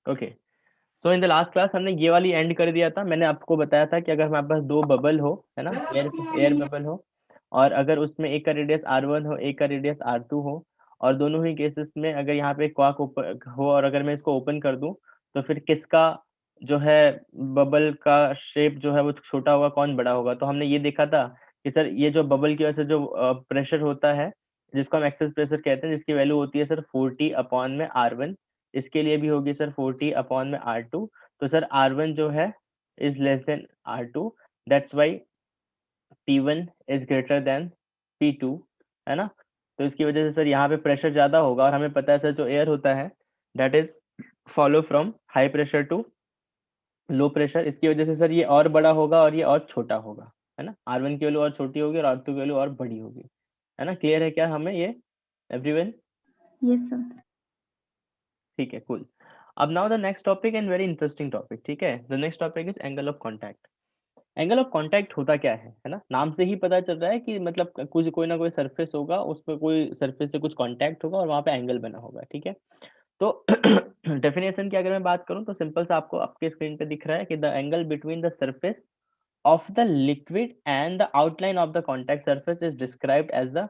Okay, so in the last class हमने ये वाली एंड कर दिया था। मैंने आपको बताया था कि अगर हमारे पास दो बबल हो, है ना, एयर बबल हो, और अगर उसमें एक का रेडियस R1 हो, एक का रेडियस R2 हो, और दोनों ही केसेस में अगर यहाँ पे क्वार्क हो, और अगर मैं इसको ओपन कर दूं, तो फिर किसका जो है बबल का शेप जो है वो छोटा होगा, कौन बड़ा होगा। तो हमने ये देखा था कि सर ये जो बबल की वजह से जो प्रेशर होता है, जिसको हम एक्सेस प्रेशर कहते हैं, जिसकी वैल्यू होती है सर 40 अपॉन में R1, इसके लिए भी होगी सर 40 अपॉन में R2। तो सर R1 जो है is less then R2, that's why P1 is greater then P2, है ना। तो इसकी वजह से सर यहाँ पे प्रेशर ज्यादा होगा, और हमें पता है सर जो एयर होता है that is follow from high pressure to low pressure. इसकी वजह से सर ये और बड़ा होगा और ये और छोटा होगा, है ना। R1 की वैल्यू और छोटी होगी और R2 की वैल्यू और बड़ी होगी, है ना। क्लियर है क्या हमें ये एवरीवन? Yes, sir. ठीक है, कूल। अब now the next topic and very interesting topic, ठीक है। The next topic is angle of contact. Angle of contact होता क्या है ना। नाम से ही पता चल रहा है कि मतलब कुछ कोई ना कोई सरफेस होगा, उस पर कोई सरफेस से कुछ कांटेक्ट होगा और वहां पे एंगल बना होगा, ठीक है। तो डेफिनेशन की अगर मैं बात करूं तो सिंपल सा आपको आपके स्क्रीन पे दिख रहा है कि the angle between the surface of the liquid and the outline of the contact surface is described as the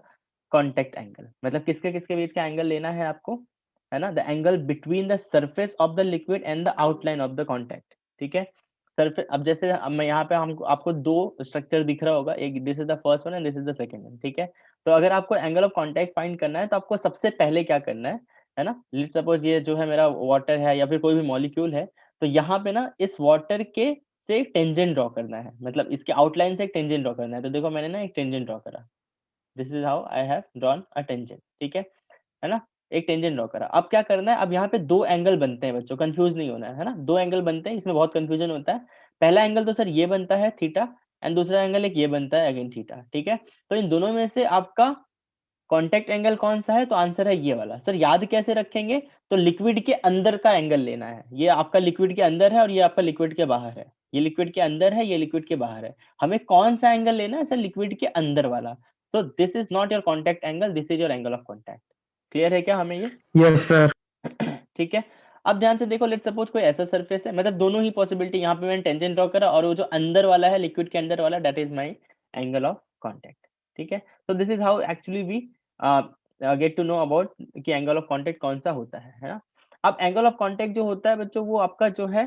contact angle। मतलब किसके किसके बीच का एंगल लेना है आपको, है ना। The angle between the surface of the liquid and the outline of the contact, ठीक है। सरफेस, अब जैसे अब मैं यहाँ पे हमको आपको दो स्ट्रक्चर दिख रहा होगा, एक this is the first one and this is the second one, ठीक है। तो अगर आपको एंगल ऑफ कॉन्टैक्ट फाइंड करना है तो आपको सबसे पहले क्या करना है ना। लेट्स सपोज ये जो है मेरा वाटर है या फिर कोई भी मॉलिक्यूल है, तो यहाँ पे ना इस वाटर के से एक टेंजेंट ड्रॉ करना है, मतलब इसके आउटलाइन से एक टेंजेंट ड्रॉ करना है। तो देखो मैंने ना एक टेंजेंट ड्रॉ करा, this is how I have drawn a tangent, ठीक है ना। एक टेंजेंट ड्रॉ करा। अब क्या करना है, अब यहाँ पे दो एंगल बनते हैं बच्चों, कंफ्यूज नहीं होना है ना। दो एंगल बनते हैं, इसमें बहुत कंफ्यूजन होता है। पहला एंगल तो सर ये बनता है थीटा, एंड दूसरा एंगल एक ये बनता है अगेन थीटा, ठीक है। तो इन दोनों में से आपका कॉन्टेक्ट एंगल कौन सा है, तो आंसर है ये वाला। सर याद कैसे रखेंगे, तो लिक्विड के अंदर का एंगल लेना है। ये आपका लिक्विड के अंदर है और ये आपका लिक्विड के बाहर है। ये लिक्विड के अंदर है, ये लिक्विड के बाहर है। हमें कौन सा एंगल लेना है सर, लिक्विड के अंदर वाला। तो this is not your contact angle, this is your angle of contact. Clear है क्या हमें ये? Yes sir. ठीक है। अब ध्यान से देखो, लेट सपोज कोई ऐसा सरफेस है, मतलब दोनों ही पॉसिबिलिटी, यहाँ पे मैंने टेंजेंट ड्रॉ करा और वो जो अंदर वाला है लिक्विड के अंदर वाला, that is my angle of contact, ठीक है। तो this is how actually we get to know about कि एंगल ऑफ कांटेक्ट कौन सा होता है ना। अब एंगल ऑफ कांटेक्ट जो होता है बच्चों, वो आपका जो है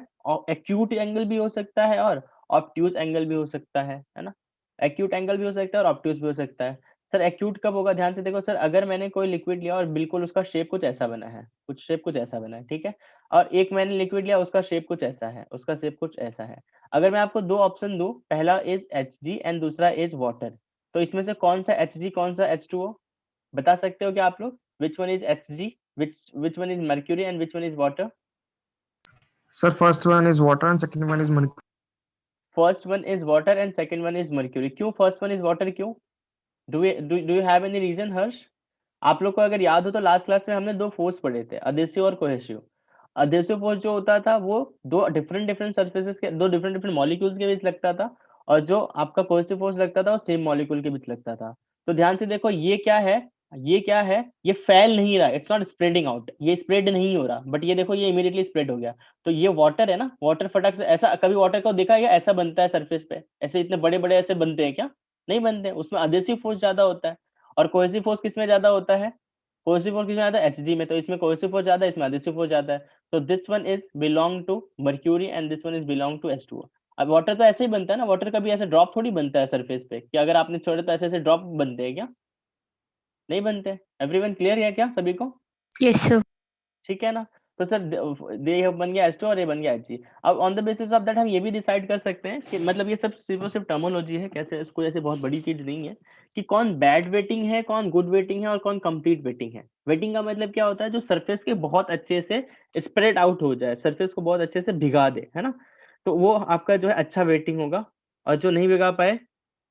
एक्यूट एंगल भी हो सकता है और ऑब्ट्यूज एंगल भी हो सकता है ना। एक्यूट एंगल भी हो सकता है और ऑब्ट्यूज भी हो सकता है। सर एक्यूट कब होगा, ध्यान से देखो सर, अगर मैंने कोई लिक्विड लिया और बिल्कुल उसका शेप कुछ ऐसा बना है, कुछ शेप कुछ ऐसा बना है, ठीक है। और एक मैंने लिक्विड लिया, उसका शेप कुछ ऐसा है, उसका शेप कुछ ऐसा है। अगर मैं आपको दो ऑप्शन दूं, पहला इज Hg एंड दूसरा इज वाटर, तो इसमें से कौन सा Hg कौन सा H2O, बता सकते हो क्या आप लोग? Which one is Hg, which one is mercury and which one is water? Sir first one is water and second one is mercury. First one is water and second one is mercury. क्यों first one is water, क्यों? Do you have any reason Harsh? आप लोग को अगर याद हो तो last class में हमने दो फोर्स पढ़े थे, अदेसिव और कोहेसिव। अदेसिव फोर्स जो होता था वो दो डिफरेंट डिफरेंट सर्फेसेस के, दो डिफरेंट डिफरेंट मॉलिक्यूल्स के बीच लगता था, और जो आपका कोहेसिव फोर्स लगता था वो सेम मॉलिक्यूल के बीच लगता था। तो ध्यान से देखो, ये क्या है, ये क्या है, ये फैल नहीं रहा, इट्स नॉट स्प्रेडिंग आउट, ये स्प्रेड नहीं हो रहा, बट ये देखो ये इमीडिएटली स्प्रेड हो गया। तो ये वाटर है ना, वाटर फटक से ऐसा, कभी वाटर को देखा है क्या ऐसा बनता है सरफेस पे, ऐसे इतने बड़े बड़े ऐसे बनते हैं क्या? नहीं बनते, उसमें अदेसिव फोर्स ज्यादा होता है। और कोहेसिव फोर्स किसमें ज्यादा होता है? कोहेसिव फोर्स किसमें ज्यादा है? Hg में। तो इसमें कोहेसिव फोर्स ज्यादा है, इसमें एडहेसिव फोर्स ज्यादा है। तो this one is belong to mercury and this one is belong to H2O। अब वाटर तो ऐसे ही बनता है ना, वाटर का भी ऐसे ड्रॉप थोड़ी बनता है सरफेस पे, कि अगर आपने छोड़े तो ऐसे ऐसे ड्रॉप बनते हैं क्या? नहीं बनते। एवरीवन क्लियर है क्या सभी को? Yes, sir. ठीक है ना। तो सर ये बन गया H2 और ये बन गया Hg। अब on the basis of that हम ये भी डिसाइड कर सकते हैं कि मतलब ये सब सिर्फ और सिर्फ टर्मोलॉजी है, कैसे इसको, ऐसे बहुत बड़ी चीज नहीं है कि कौन बैड वेटिंग है, कौन गुड वेटिंग है और कौन कंप्लीट वेटिंग है। वेटिंग का मतलब क्या होता है, जो सरफेस के बहुत अच्छे से स्प्रेड आउट हो जाए, सरफेस को बहुत अच्छे से भिगा दे, है ना। तो वो आपका जो है अच्छा वेटिंग होगा, और जो नहीं भिगा पाए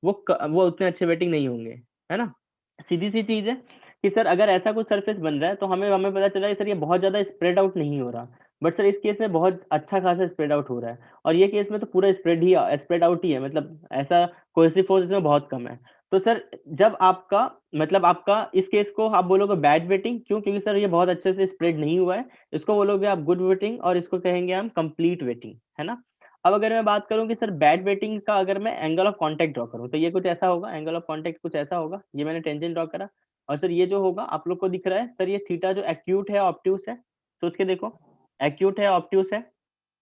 वो उतने अच्छे वेटिंग नहीं होंगे, है ना। सीधी सी चीज है कि सर अगर ऐसा कुछ सरफेस बन रहा है तो हमें हमें पता चला कि सर ये बहुत ज्यादा स्प्रेड आउट नहीं हो रहा, बट सर इस केस में बहुत अच्छा खासा स्प्रेड आउट हो रहा है, और ये केस में तो पूरा स्प्रेड आउट ही है, मतलब ऐसा कोहेसिव फोर्स इसमें बहुत कम है। तो सर जब आपका मतलब आपका इस केस को आप बोलोगे बैड वेटिंग, क्यों? क्योंकि सर ये बहुत अच्छे से स्प्रेड नहीं हुआ है, इसको बोलोगे आप गुड वेटिंग और इसको कहेंगे हम कंप्लीट वेटिंग, है ना। अब अगर मैं बात करूं कि सर बैड वेटिंग का अगर मैं एंगल ऑफ कांटेक्ट ड्रॉ करूं तो ये कुछ ऐसा होगा, एंगल ऑफ कांटेक्ट कुछ ऐसा होगा, ये मैंने टेंजेंट ड्रॉ करा और सर ये जो होगा आप लोग को दिख रहा है सर ये थीटा जो एक्यूट है ऑब्ट्यूस है, सोच के देखो एक्यूट है ऑब्ट्यूस है,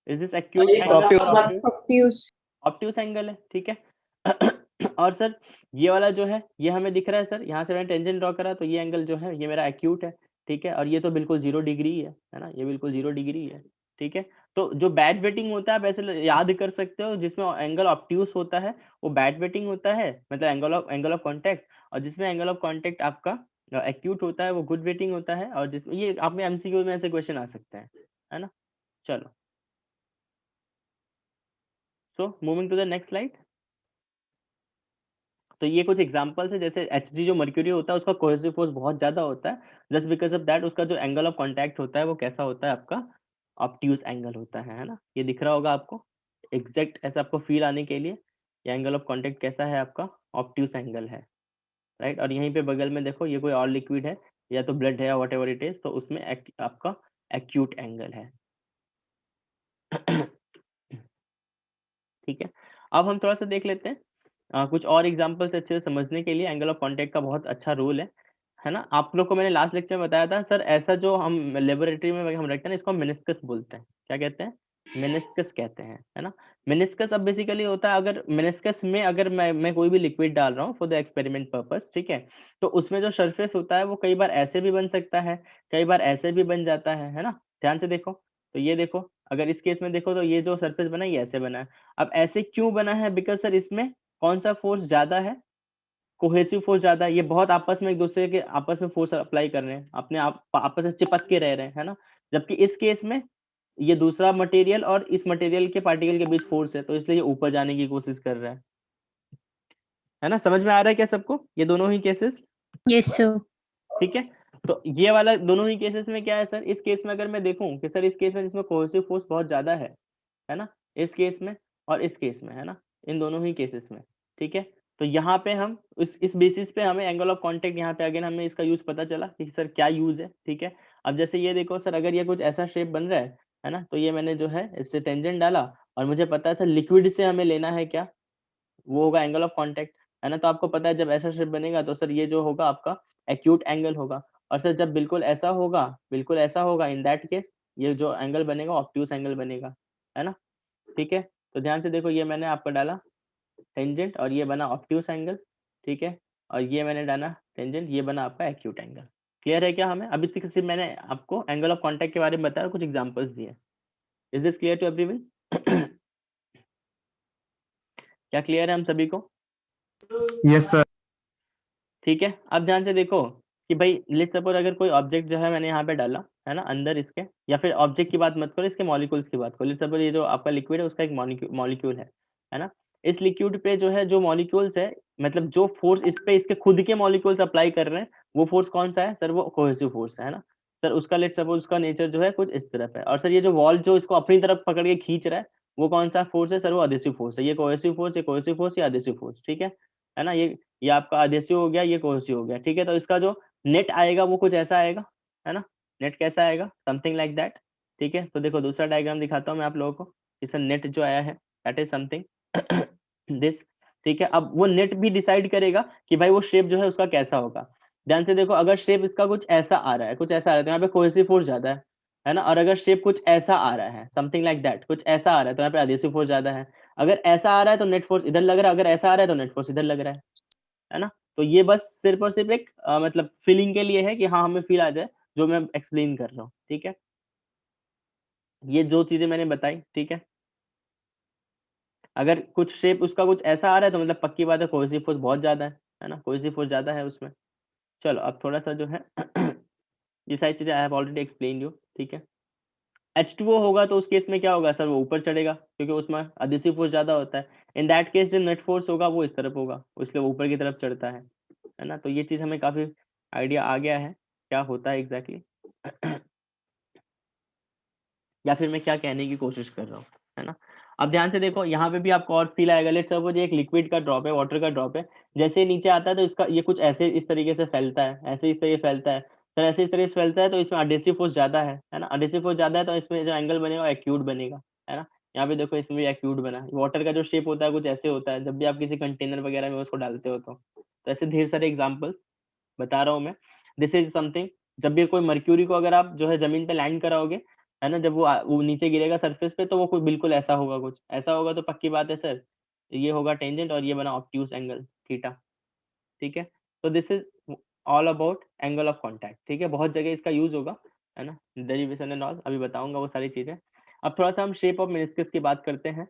इज दिस एक्यूट एंगल और ऑब्ट्यूस? ऑब्ट्यूज। ऑब्ट्यूस एंगल है, ठीक है। और सर ये वाला जो है ये हमें दिख रहा है सर, यहाँ से मैंने टेंजेंट ड्रॉ करा तो ये एंगल जो है ये मेरा एक्यूट है, ठीक है, और ये तो बिल्कुल 0 डिग्री है ना, ये बिल्कुल 0 डिग्री है, ठीक है। तो जो बैड वेटिंग होता है आप ऐसे याद कर सकते हो, जिसमें एंगल ऑब्ट्यूस होता है वो बैड वेटिंग होता है, मतलब एंगल ऑफ कॉन्टैक्ट, और जिसमें एंगल ऑफ कॉन्टैक्ट आपका एक्यूट होता है वो गुड वेटिंग होता है, और जिसमें ये आप में एमसीक्यू में ऐसे क्वेश्चन आ सकते हैं, है ना। चलो, so moving to the next slide. तो ये कुछ एग्जांपल्स है, जैसे Hg जो मर्क्यूरी होता है उसका कोहेसिव फोर्स बहुत ज्यादा होता है, जस्ट बिकॉज ऑफ दैट उसका जो एंगल ऑफ कांटेक्ट होता है वो कैसा होता है आपका ऑब्ट्यूस एंगल होता है ना। ये दिख रहा होगा आपको एग्जैक्ट ऐसा आपको फील आने के लिए, ये एंगल ऑफ कांटेक्ट कैसा है आपका ऑब्ट्यूस एंगल है, राइट। और यहीं पे बगल में देखो ये कोई और लिक्विड है या तो ब्लड है या वॉट एवर इट इज, तो उसमें आपका एक्यूट एंगल है। ठीक है, अब हम थोड़ा सा देख लेते हैं कुछ और एग्जांपल्स अच्छे से समझने के लिए। एंगल ऑफ कांटेक्ट का बहुत अच्छा रोल है ना। आप लोग को मैंने लास्ट लेक्चर में बताया था सर, ऐसा जो हम लेबोरेटरी में हम रखते हैं ना इसको हम मेनिस्कस बोलते हैं। क्या कहते हैं? मेनिस्कस कहते हैं, है ना। मेनिस्कस अब बेसिकली होता है, अगर मेनिस्कस में अगर मैं कोई भी लिक्विड डाल रहा हूँ फॉर द एक्सपेरिमेंट पर्पस, ठीक है, तो उसमें जो सरफेस होता है वो कई बार ऐसे भी बन सकता है, कई बार ऐसे भी बन जाता है ना। ध्यान से देखो, तो ये देखो अगर इस केस में देखो तो ये जो सरफेस बना है ये ऐसे बना है। अब ऐसे क्यों बना है? बिकॉज सर इसमें कौन सा फोर्स ज्यादा है? कोहेसिव फोर्स ज्यादा है, ये बहुत आपस में एक दूसरे के आपस में फोर्स अप्लाई कर रहे हैं, अपने आप आपस में चिपक के रह रहे हैं, है ना। जबकि इस केस में ये दूसरा मटेरियल और इस मटेरियल के पार्टिकल के बीच फोर्स है, तो इसलिए ये ऊपर जाने की कोशिश कर रहा है ना। समझ में आ रहा है क्या सबको ये दोनों ही केसेस? Yes sir. ठीक है, तो ये वाला दोनों ही केसेस में क्या है सर, इस केस में अगर मैं देखूं कि सर इस केस में जिसमें कोहेसिव फोर्स बहुत ज्यादा है ना, इस केस में और इस केस में, है ना, इन दोनों ही केसेस में, ठीक है। तो यहाँ पे हम इस बेसिस पे हमें एंगल ऑफ कांटेक्ट यहाँ पे अगेन हमें इसका यूज पता चला कि सर क्या यूज है, ठीक है। अब जैसे ये देखो सर, अगर ये कुछ ऐसा शेप बन रहा है ना, तो ये मैंने जो है इससे टेंजेंट डाला और मुझे पता है सर लिक्विड से हमें लेना है क्या, वो होगा एंगल ऑफ कांटेक्ट, है ना। तो आपको पता है जब ऐसा शेप बनेगा तो सर ये जो होगा आपका एक्यूट एंगल होगा, और सर जब बिल्कुल ऐसा होगा, बिल्कुल ऐसा होगा, इन दैट केस ये जो एंगल बनेगा ऑब्ट्यूस एंगल बनेगा, है ना। ठीक है, तो ध्यान से देखो ये मैंने आपको डाला टेंजेंट और ये बना ऑब्ट्यूस एंगल, ठीक है, और ये मैंने डाला टेंजेंट, ये बना आपका एक्यूट एंगल। क्लियर है क्या? हमें अभी तक सिर्फ मैंने आपको एंगल ऑफ कांटेक्ट के बारे में बताया, कुछ एग्जांपल्स दिए। Is this clear to everyone? क्या क्लियर है हम सभी को? Yes, sir. ठीक है, अब ध्यान से देखो कि भाई लेट्स सपोज अगर कोई ऑब्जेक्ट जो है मैंने यहाँ पे डाला, है ना, अंदर इसके, या फिर ऑब्जेक्ट की बात मत करो, इसके मॉलिक्यूल्स की बात करो। लेट्स सपोज ये जो आपका लिक्विड है उसका एक मॉलिक्यूल है ना। इस लिक्विड पे जो है जो मॉलिक्यूल्स है, मतलब जो फोर्स इस पे इसके खुद के मॉलिक्यूल्स अप्लाई कर रहे हैं, वो फोर्स कौन सा है सर? वो कोहेसिव फोर्स है ना। सर उसका लेट्स सपोज उसका नेचर जो है कुछ इस तरफ है, और सर ये जो वॉल जो इसको अपनी तरफ पकड़ के खींच रहा है वो कौन सा फोर्स है सर? वो अधेसिव फोर्स है। ये कोहेसिव फोर्स, ये कोहेसिव फोर्स, ये अधेसिव फोर्स, ठीक है ना। ये आपका अधेसिव हो गया, ये कोहेसिव हो गया, ठीक है। तो इसका जो नेट आएगा वो कुछ ऐसा आएगा, है ना। नेट कैसा आएगा? समथिंग लाइक दैट, ठीक है। तो देखो दूसरा डायग्राम दिखाता हूँ मैं आप लोगों को। इसका नेट जो आया है दैट इज समथिंग दिस, ठीक है। अब वो नेट भी डिसाइड करेगा कि भाई वो शेप जो है उसका कैसा होगा। ध्यान से देखो, अगर शेप इसका कुछ ऐसा आ रहा है, कुछ ऐसा आ रहा है, तो यहाँ पे कोहेसिव फोर्स ज्यादा है ना। और अगर शेप कुछ ऐसा आ रहा है, समथिंग लाइक दैट, कुछ ऐसा आ रहा है, तो यहाँ पे अधेसिव फोर्स ज्यादा है। अगर ऐसा आ रहा है तो नेट फोर्स इधर लग रहा है, अगर ऐसा आ रहा है तो नेट फोर्स इधर लग रहा है ना। तो ये बस सिर्फ और सिर्फ एक मतलब फीलिंग के लिए है कि हाँ हमें फील आ जाए जो मैं एक्सप्लेन कर रहा हूँ, ठीक है। ये जो चीजें मैंने बताई, ठीक है। अगर कुछ शेप उसका कुछ ऐसा आ रहा है तो मतलब पक्की बात है कोहेसिव फोर्स बहुत ज्यादा है ना, कोहेसिव फोर्स ज्यादा है उसमें। चलो अब थोड़ा सा जो है ये सारी चीजें I have already explain you, ठीक है। H2O होगा तो उस केस में क्या होगा सर? वो ऊपर चढ़ेगा क्योंकि उसमें अधेसिव फोर्स ज्यादा होता है। इन दैट केस जो नेट फोर्स होगा वो इस तरफ होगा, इसलिए वो ऊपर की तरफ चढ़ता है ना। तो ये चीज हमें काफी आइडिया आ गया है क्या होता है एग्जैक्टली या फिर मैं क्या कहने की कोशिश कर रहा हूँ, है ना। अब ध्यान से देखो, यहाँ पे भी आपको और फील आएगा। लेट्स सपोज एक लिक्विड का ड्रॉप है, वाटर का ड्रॉप है, जैसे ही नीचे आता है तो इसका ये कुछ ऐसे इस तरीके से फैलता है, ऐसे इस तरीके फैलता है, सर ऐसे इस तरीके से फैलता है, तो इसमें एडहेसिव फोर्स ज्यादा है ना, एडहेसिव फोर्स ज्यादा है तो इसमें जो एंगल बनेगा एक्यूट बनेगा, है ना। यहाँ पे देखो इसमें भी एक्यूट बना। वाटर का जो शेप होता है कुछ ऐसे होता है, जब भी आप किसी कंटेनर वगैरह में उसको डालते हो तो ऐसे ढेर सारे एग्जाम्पल बता रहा हूँ मैं। दिस इज समथिंग, जब भी कोई मर्क्यूरी को अगर आप जो है जमीन पे लैंड कराओगे, है ना, जब वो नीचे गिरेगा सरफेस पे, तो वो कोई बिल्कुल ऐसा होगा, कुछ ऐसा होगा, तो पक्की बात है सर ये होगा टेंजेंट और ये बना ऑब्ट्यूज एंगल थीटा। ठीक है, तो this is all about angle of contact. ठीक है, बहुत जगह इसका यूज होगा, है ना, डेरिवेशन एंड ऑल, अभी बताऊंगा वो सारी चीजें। अब थोड़ा सा हम शेप ऑफ मेनिस्कस की बात करते हैं।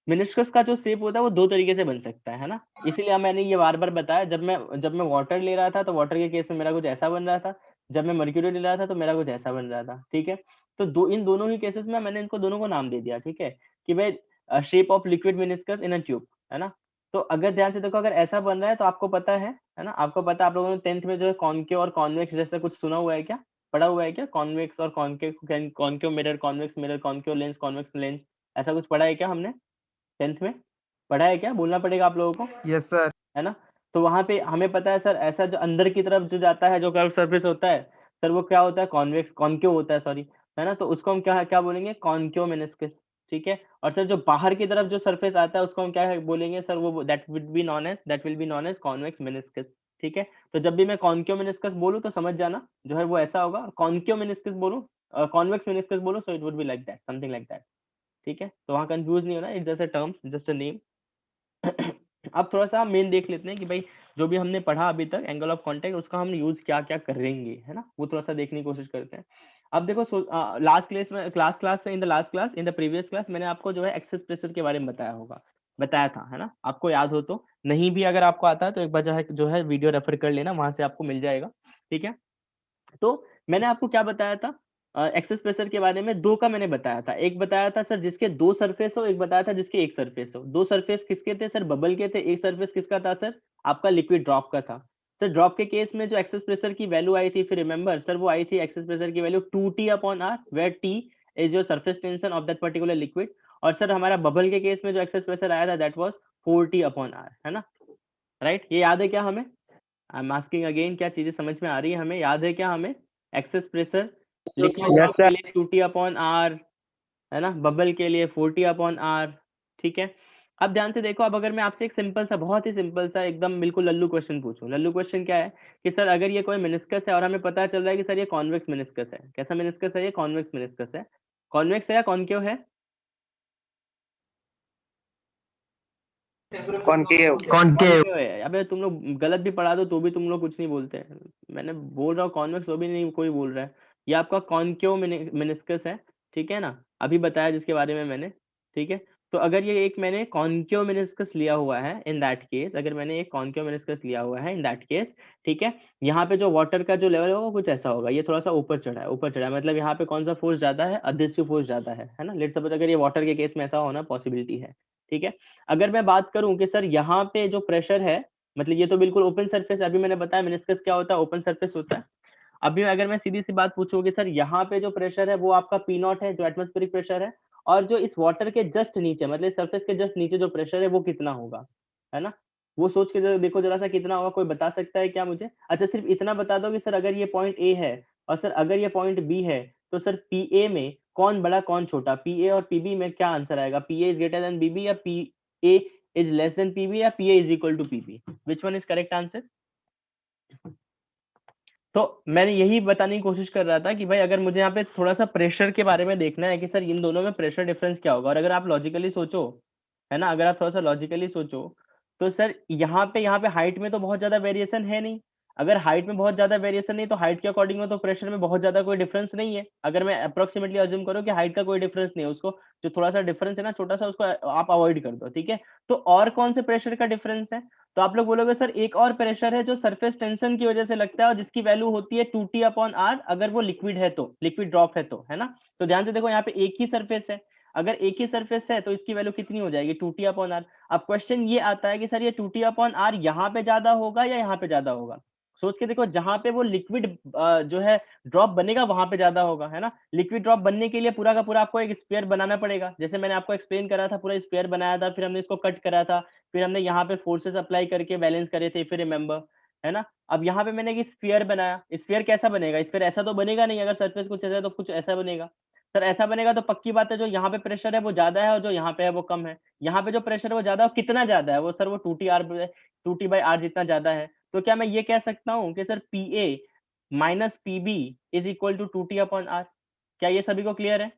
मेनिस्कस का जो शेप होता है वो दो तरीके से बन सकता है ना, इसीलिए मैंने ये बार बार बताया। जब मैं वाटर ले रहा था तो वाटर के केस में मेरा कुछ ऐसा बन रहा था, जब मैं मर्क्यूरी ले रहा था तो मेरा कुछ ऐसा बन रहा था। ठीक है, तो इन दोनों ही केसेस में मैंने इनको दोनों को नाम दे दिया। ठीक है, कि भाई shape of liquid meniscus in a tube, है ना। तो अगर ध्यान से देखो, अगर ऐसा बन रहा है तो आपको पता है ना, आपको पता है, आप लोगों ने 10th में जो है कॉन्केव और कॉन्वेक्स जैसा कुछ सुना हुआ है क्या, पढ़ा हुआ है क्या, कॉन्वेक्स और concave, concave mirror, convex mirror, concave lens, convex lens, ऐसा कुछ पढ़ा है क्या हमने 10th में, पढ़ा है क्या, बोलना पड़ेगा आप लोगों को, Yes, sir. है ना। तो वहां पे हमें पता है सर, ऐसा जो अंदर की तरफ जो जाता है, जो कर्व सरफेस होता है सर, वो क्या होता है, कॉन्वेक्स, कॉन्केव होता है, सॉरी, है ना। तो उसको हम क्या क्या बोलेंगे, कॉन्केव मेनिस्कस। ठीक है, और सर जो बाहर की तरफ जो सरफेस आता है उसको हम क्या बोलेंगे सर, वो that will be known as convex meniscus. ठीक है, तो जब भी मैं कॉन्केव मेनिस्कस बोलूँ तो समझ जाना जो है वो ऐसा होगा, कॉन्केव मेनिस्कस बोलूँ, कॉन्वेक्स मेनिस्कस बोलूँ, so it would be like that, something like that. ठीक है, तो वहां कंफ्यूज नहीं होना, it's just a terms, just a name. अब थोड़ा सा मेन देख लेते हैं कि भाई जो भी हमने पढ़ा अभी तक एंगल ऑफ कांटेक्ट, उसका हम यूज क्या क्या करेंगे, है ना, वो थोड़ा सा देखने की कोशिश करते हैं। अब देखो, लास्ट क्लास में इन द प्रीवियस क्लास मैंने आपको जो है एक्सेस प्रेशर के बारे में बताया था, है ना, आपको याद हो तो, नहीं भी अगर आपको आता है तो एक बार जो है वीडियो रेफर कर लेना, वहां से आपको मिल जाएगा। ठीक है, तो मैंने आपको क्या बताया था, एक्सेस प्रेशर के बारे में दो का मैंने बताया था। एक बताया था सर जिसके दो सरफेस हो, एक बताया था जिसके एक सरफेस हो। दो सरफेस किसके थे सर, बबल के थे। एक सरफेस किसका था सर, आपका लिक्विड ड्रॉप का था। सर ड्रॉप के केस में जो एक्सेस प्रेशर की वैल्यू आई थी, फिर रिमेंबर सर, वो आई थी एक्सेस प्रेशर की value 2T/R, where T is your surface tension of that particular liquid. और सर हमारा बबल के केस में जो एक्सेस प्रेशर आया था दैट वाज 4T/R, है ना, राइट। ये याद है क्या हमें, आई एम आस्किंग अगेन, क्या चीजें समझ में आ रही है, हमें याद है क्या हमें, excess pressure liquid Yes, drop sir. के लिए 2T/R, है ना, बबल के लिए 4T/R। ठीक है, अब ध्यान से देखो, अब अगर मैं आपसे एक सिंपल सा, बहुत ही सिंपल सा, एकदम बिल्कुल लल्लू क्वेश्चन पूछूं। लल्लू क्वेश्चन क्या है कि सर अगर ये कोई मेनिस्कस है और हमें पता चल रहा है कि सर ये कॉन्वेक्स मेनिस्कस है, कैसा मेनिस्कस है ये, कॉन्वेक्स मेनिस्कस है, कॉन्वेक्स है या कॉन्केव है, Concave. Concave. कॉन्केव है। अबे तुम लोग गलत भी पढ़ा दो तो भी तुम लोग कुछ नहीं बोलते हैं। मैंने बोल रहा हूँ कॉन्वेक्स, वो भी नहीं कोई बोल रहा है। ये आपका कॉन्केव मेनिस्कस है, ठीक है ना, अभी बताया जिसके बारे में मैंने। ठीक है, तो अगर ये एक मैंने कॉन्केव मेनिस्कस लिया हुआ है इन दैट केस, अगर मैंने एक कॉन्केव मेनिस्कस लिया हुआ है इन दैट केस, ठीक है, यहाँ पे जो वाटर का जो लेवल होगा कुछ ऐसा होगा, ये थोड़ा सा ऊपर चढ़ा है, मतलब यहाँ पे कौन सा फोर्स ज्यादा है, अधेसिव फोर्स ज्यादा है ना। लेट्स सपोज अगर ये वाटर के केस में ऐसा होना पॉसिबिलिटी है। ठीक है, अगर मैं बात करूं कि सर यहाँ पे जो प्रेशर है, मतलब ये तो बिल्कुल ओपन सरफेस है, अभी मैंने बताया मेनिस्कस क्या होता है, ओपन सरफेस होता है। अभी अगर मैं सीधी सी बात पूछूं कि सर यहाँ पे जो प्रेशर है वो आपका P0 है, जो एटमॉस्फेरिक प्रेशर है, और जो इस वाटर के जस्ट नीचे, मतलब सरफेस के जस्ट नीचे जो प्रेशर है वो कितना होगा, है ना, वो सोच के देखो जरा सा कितना होगा, कोई बता सकता है क्या मुझे। अच्छा सिर्फ इतना बता दो कि सर अगर ये पॉइंट ए है और सर अगर ये पॉइंट बी है, तो सर पी ए में कौन बड़ा कौन छोटा, पी ए और पीबी में क्या आंसर आएगा, P A is greater than BB या P A is less than PB या P A is equal to PB, which one is correct answer. तो मैंने यही बताने की कोशिश कर रहा था कि भाई अगर मुझे यहाँ पे थोड़ा सा प्रेशर के बारे में देखना है कि सर इन दोनों में प्रेशर डिफरेंस क्या होगा, और अगर आप लॉजिकली सोचो, है ना, अगर आप थोड़ा सा लॉजिकली सोचो, तो सर यहाँ पे हाइट में तो बहुत ज्यादा वेरिएशन है नहीं। अगर हाइट में बहुत ज्यादा वेरिएशन नहीं तो हाइट के अकॉर्डिंग में तो प्रेशर में बहुत ज्यादा कोई डिफरेंस नहीं है। अगर मैं अप्रोक्सीमेटली अज्यूम करूँ कि हाइट का कोई डिफरेंस नहीं है, उसको जो थोड़ा सा डिफरेंस है ना छोटा सा, उसको आप अवॉइड कर दो। ठीक है, तो और कौन से प्रेशर का डिफरेंस है, तो आप लोग बोलोगे सर एक और प्रेशर है जो सरफेस टेंशन की वजह से लगता है और जिसकी वैल्यू होती है 2T/R, अगर वो लिक्विड है तो, लिक्विड ड्रॉप है तो, है ना। तो ध्यान से देखो यहाँ पे एक ही सरफेस है, अगर एक ही सरफेस है तो इसकी वैल्यू कितनी हो जाएगी, 2T/R। अब क्वेश्चन ये आता है कि सर ये 2T/R यहाँ पे ज्यादा होगा या यहाँ पे ज्यादा होगा। सोच के देखो, जहां पे वो लिक्विड जो है ड्रॉप बनेगा वहां पे ज्यादा होगा, है ना। लिक्विड ड्रॉप बनने के लिए पूरा का पूरा आपको एक स्फीयर बनाना पड़ेगा, जैसे मैंने आपको एक्सप्लेन करा था, पूरा स्फीयर बनाया था, फिर हमने इसको कट करा था, फिर हमने यहाँ पे फोर्सेस अप्लाई करके बैलेंस करे थे, फिर रिमेंबर, है ना। अब यहाँ पे मैंने एक स्फीयर बनाया, स्फीयर कैसा बनेगा, स्फीयर ऐसा तो बनेगा नहीं, अगर सरफेस कुछ ऐसा है तो कुछ ऐसा बनेगा। सर ऐसा बनेगा तो पक्की बात है, जो यहाँ पे प्रेशर है वो ज्यादा है और जो यहाँ पे है वो कम है। यहाँ पे जो प्रेशर है वो ज्यादा, और कितना ज्यादा है वो, सर वो 2T/R जितना ज्यादा है। तो क्या मैं ये कह सकता हूँ कि sir PA minus PB is equal to 2T/R? क्या ये सभी को क्लियर है?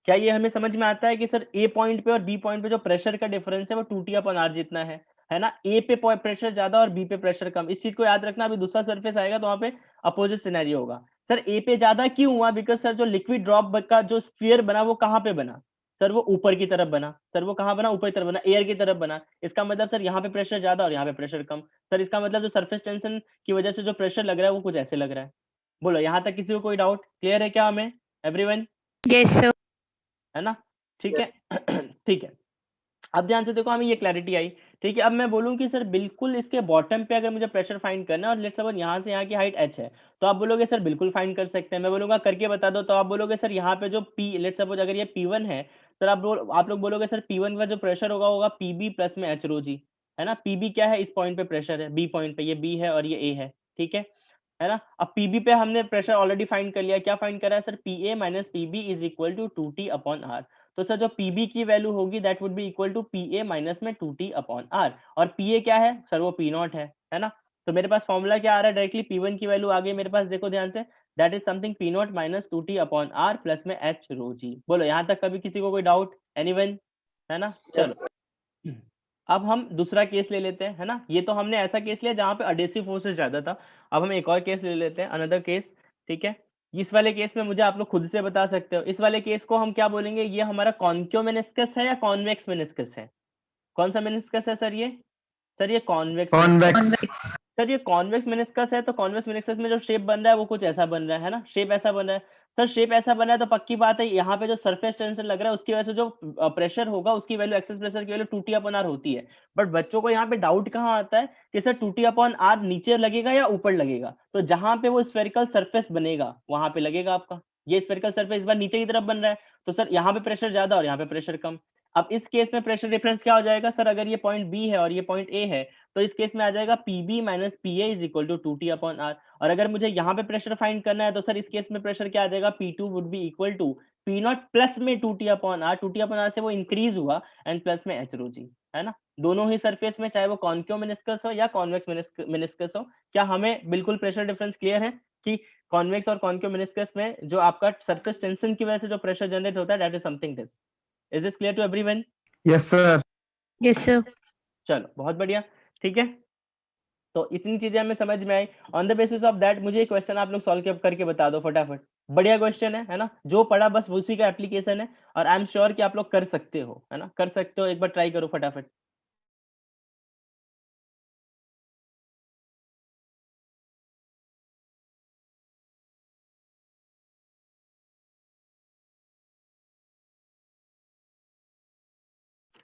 क्या ये हमें समझ में आता है कि सर A पॉइंट पे और B पॉइंट पे जो प्रेशर का डिफरेंस है वो 2T/R जितना है ना। A पे प्रेशर ज्यादा और B पे प्रेशर कम, इस चीज को याद रखना। अभी दूसरा सरफेस आएगा तो वहां पे अपोजिट सिनेरियो होगा। सर A पे ज्यादा क्यों हुआ? बिकॉज सर जो लिक्विड ड्रॉप का जो स्फीयर बना वो कहाँ पे बना? सर वो ऊपर की तरफ बना। सर वो कहाँ बना? ऊपर की तरफ बना, एयर की तरफ बना। इसका मतलब सर यहाँ पे प्रेशर ज्यादा और यहाँ पे प्रेशर कम। सर इसका मतलब जो सरफेस टेंशन की वजह से जो प्रेशर लग रहा है वो कुछ ऐसे लग रहा है। बोलो, यहाँ तक किसी को कोई डाउट? क्लियर है क्या हमें एवरीवन? Yes, sir. है ना, ठीक है। ठीक है, अब ध्यान से देखो, हमें ये क्लैरिटी आई। ठीक है, अब मैं बोलूं कि सर बिल्कुल इसके बॉटम पे अगर मुझे प्रेशर फाइंड करना है और लेट्स सपोज यहाँ से यहाँ की हाइट h है, तो आप बोलोगे सर बिल्कुल फाइंड कर सकते हैं। मैं बोलूंगा करके बता दो, तो आप बोलोगे सर यहाँ पे जो P, लेट्स सपोज अगर ये P1 है, सर आप लोग बोलोगे सर P1 का जो प्रेशर होगा PB प्लस में h रो जी, है ना। PB क्या है? इस पॉइंट पे प्रेशर है, B पॉइंट पे, ये B है और ये A है, ठीक है ना। अब PB पे हमने प्रेशर ऑलरेडी फाइंड कर लिया। क्या फाइंड करा है sir? PA minus PB is equal to 2T/R। तो सर जो PB की वैल्यू होगी that would be equal to PA minus में 2T/R। और PA क्या है सर? वो P0 है ना। तो मेरे पास फॉर्मूला क्या आ रहा है? डायरेक्टली P1 की वैल्यू आ गई मेरे पास, देखो ध्यान से, that is something P0 minus 2T/R plus में h रो जी। बोलो यहाँ तक कभी किसी को कोई डाउट? एनीवन? है ना, चलो। अब हम दूसरा केस ले लेते हैं, है ना। ये तो हमने ऐसा केस लिया जहाँ पे अडेसिव फोर्सेस ज्यादा था। अब हम एक और केस ले लेते हैं, अनदर केस, ठीक है। इस वाले केस में मुझे आप लोग खुद से बता सकते हो, इस वाले केस को हम क्या बोलेंगे? ये हमारा कॉन्केव मेनिस्कस है या कॉन्वेक्स मेनिस्कस है? कौन सा मेनिस्कस है सर ये? सर ये convex meniscus. Convex. Convex. Sir ये कॉन्वेक्स मेनिस्कस है, तो कॉन्वेक्स मेनिस्कस में जो शेप बन रहा है वो कुछ ऐसा बन रहा है ना, शेप ऐसा बन रहा है। सर शेप ऐसा बना है तो पक्की बात है यहाँ पे जो सरफेस टेंशन लग रहा है उसकी वजह से जो प्रेशर होगा उसकी वैल्यू, एक्सेस प्रेशर की वैल्यू 2T/R होती है। बट बच्चों को यहाँ पे डाउट कहाँ आता है कि सर 2T/R नीचे लगेगा या ऊपर लगेगा? तो जहां पे वो स्फेरिकल सरफेस बनेगा वहां पे लगेगा आपका। ये स्फेरिकल सरफेस इस बार नीचे की तरफ बन रहा है, तो सर यहाँ पे प्रेशर ज्यादा और यहाँ पे प्रेशर कम। अब इस केस में प्रेशर डिफरेंस क्या हो जाएगा सर? अगर ये पॉइंट बी है और ये पॉइंट ए है, तो इस केस में आ जाएगा PB minus PA is equal to 2T/R। और अगर मुझे यहाँ पे प्रेशर फाइंड करना है तो सर इस केस में प्रेशर क्या आ जाएगा? P2 would be equal to P0 plus में 2T/R। 2T/R से वो इंक्रीज हुआ एंड प्लस में h रो जी, है ना। दोनों ही सरफेस में, चाहे वो कॉन्केव मेनिस्कस हो या कॉन्वेक्स मेनिस्कस हो, क्या हमें बिल्कुल प्रेशर डिफरेंस क्लियर है कि कॉन्वेक्स और कॉन्केव मेनिस्कस में जो आपका सरफेस टेंशन की वजह से जो प्रेशर जनरेट होता है that is something this. Is this clear to everyone? Yes, sir. Yes, sir. चलो बहुत बढ़िया, ठीक है। तो इतनी चीजें हमें समझ में आई। On the basis of that मुझे एक क्वेश्चन आप लोग सॉल्व करके बता दो फटाफट। बढ़िया क्वेश्चन है ना, जो पढ़ा बस उसी का एप्लीकेशन है, और आई एम श्योर कि आप लोग कर सकते हो, है ना, कर सकते हो। एक बार ट्राई करो फटाफट।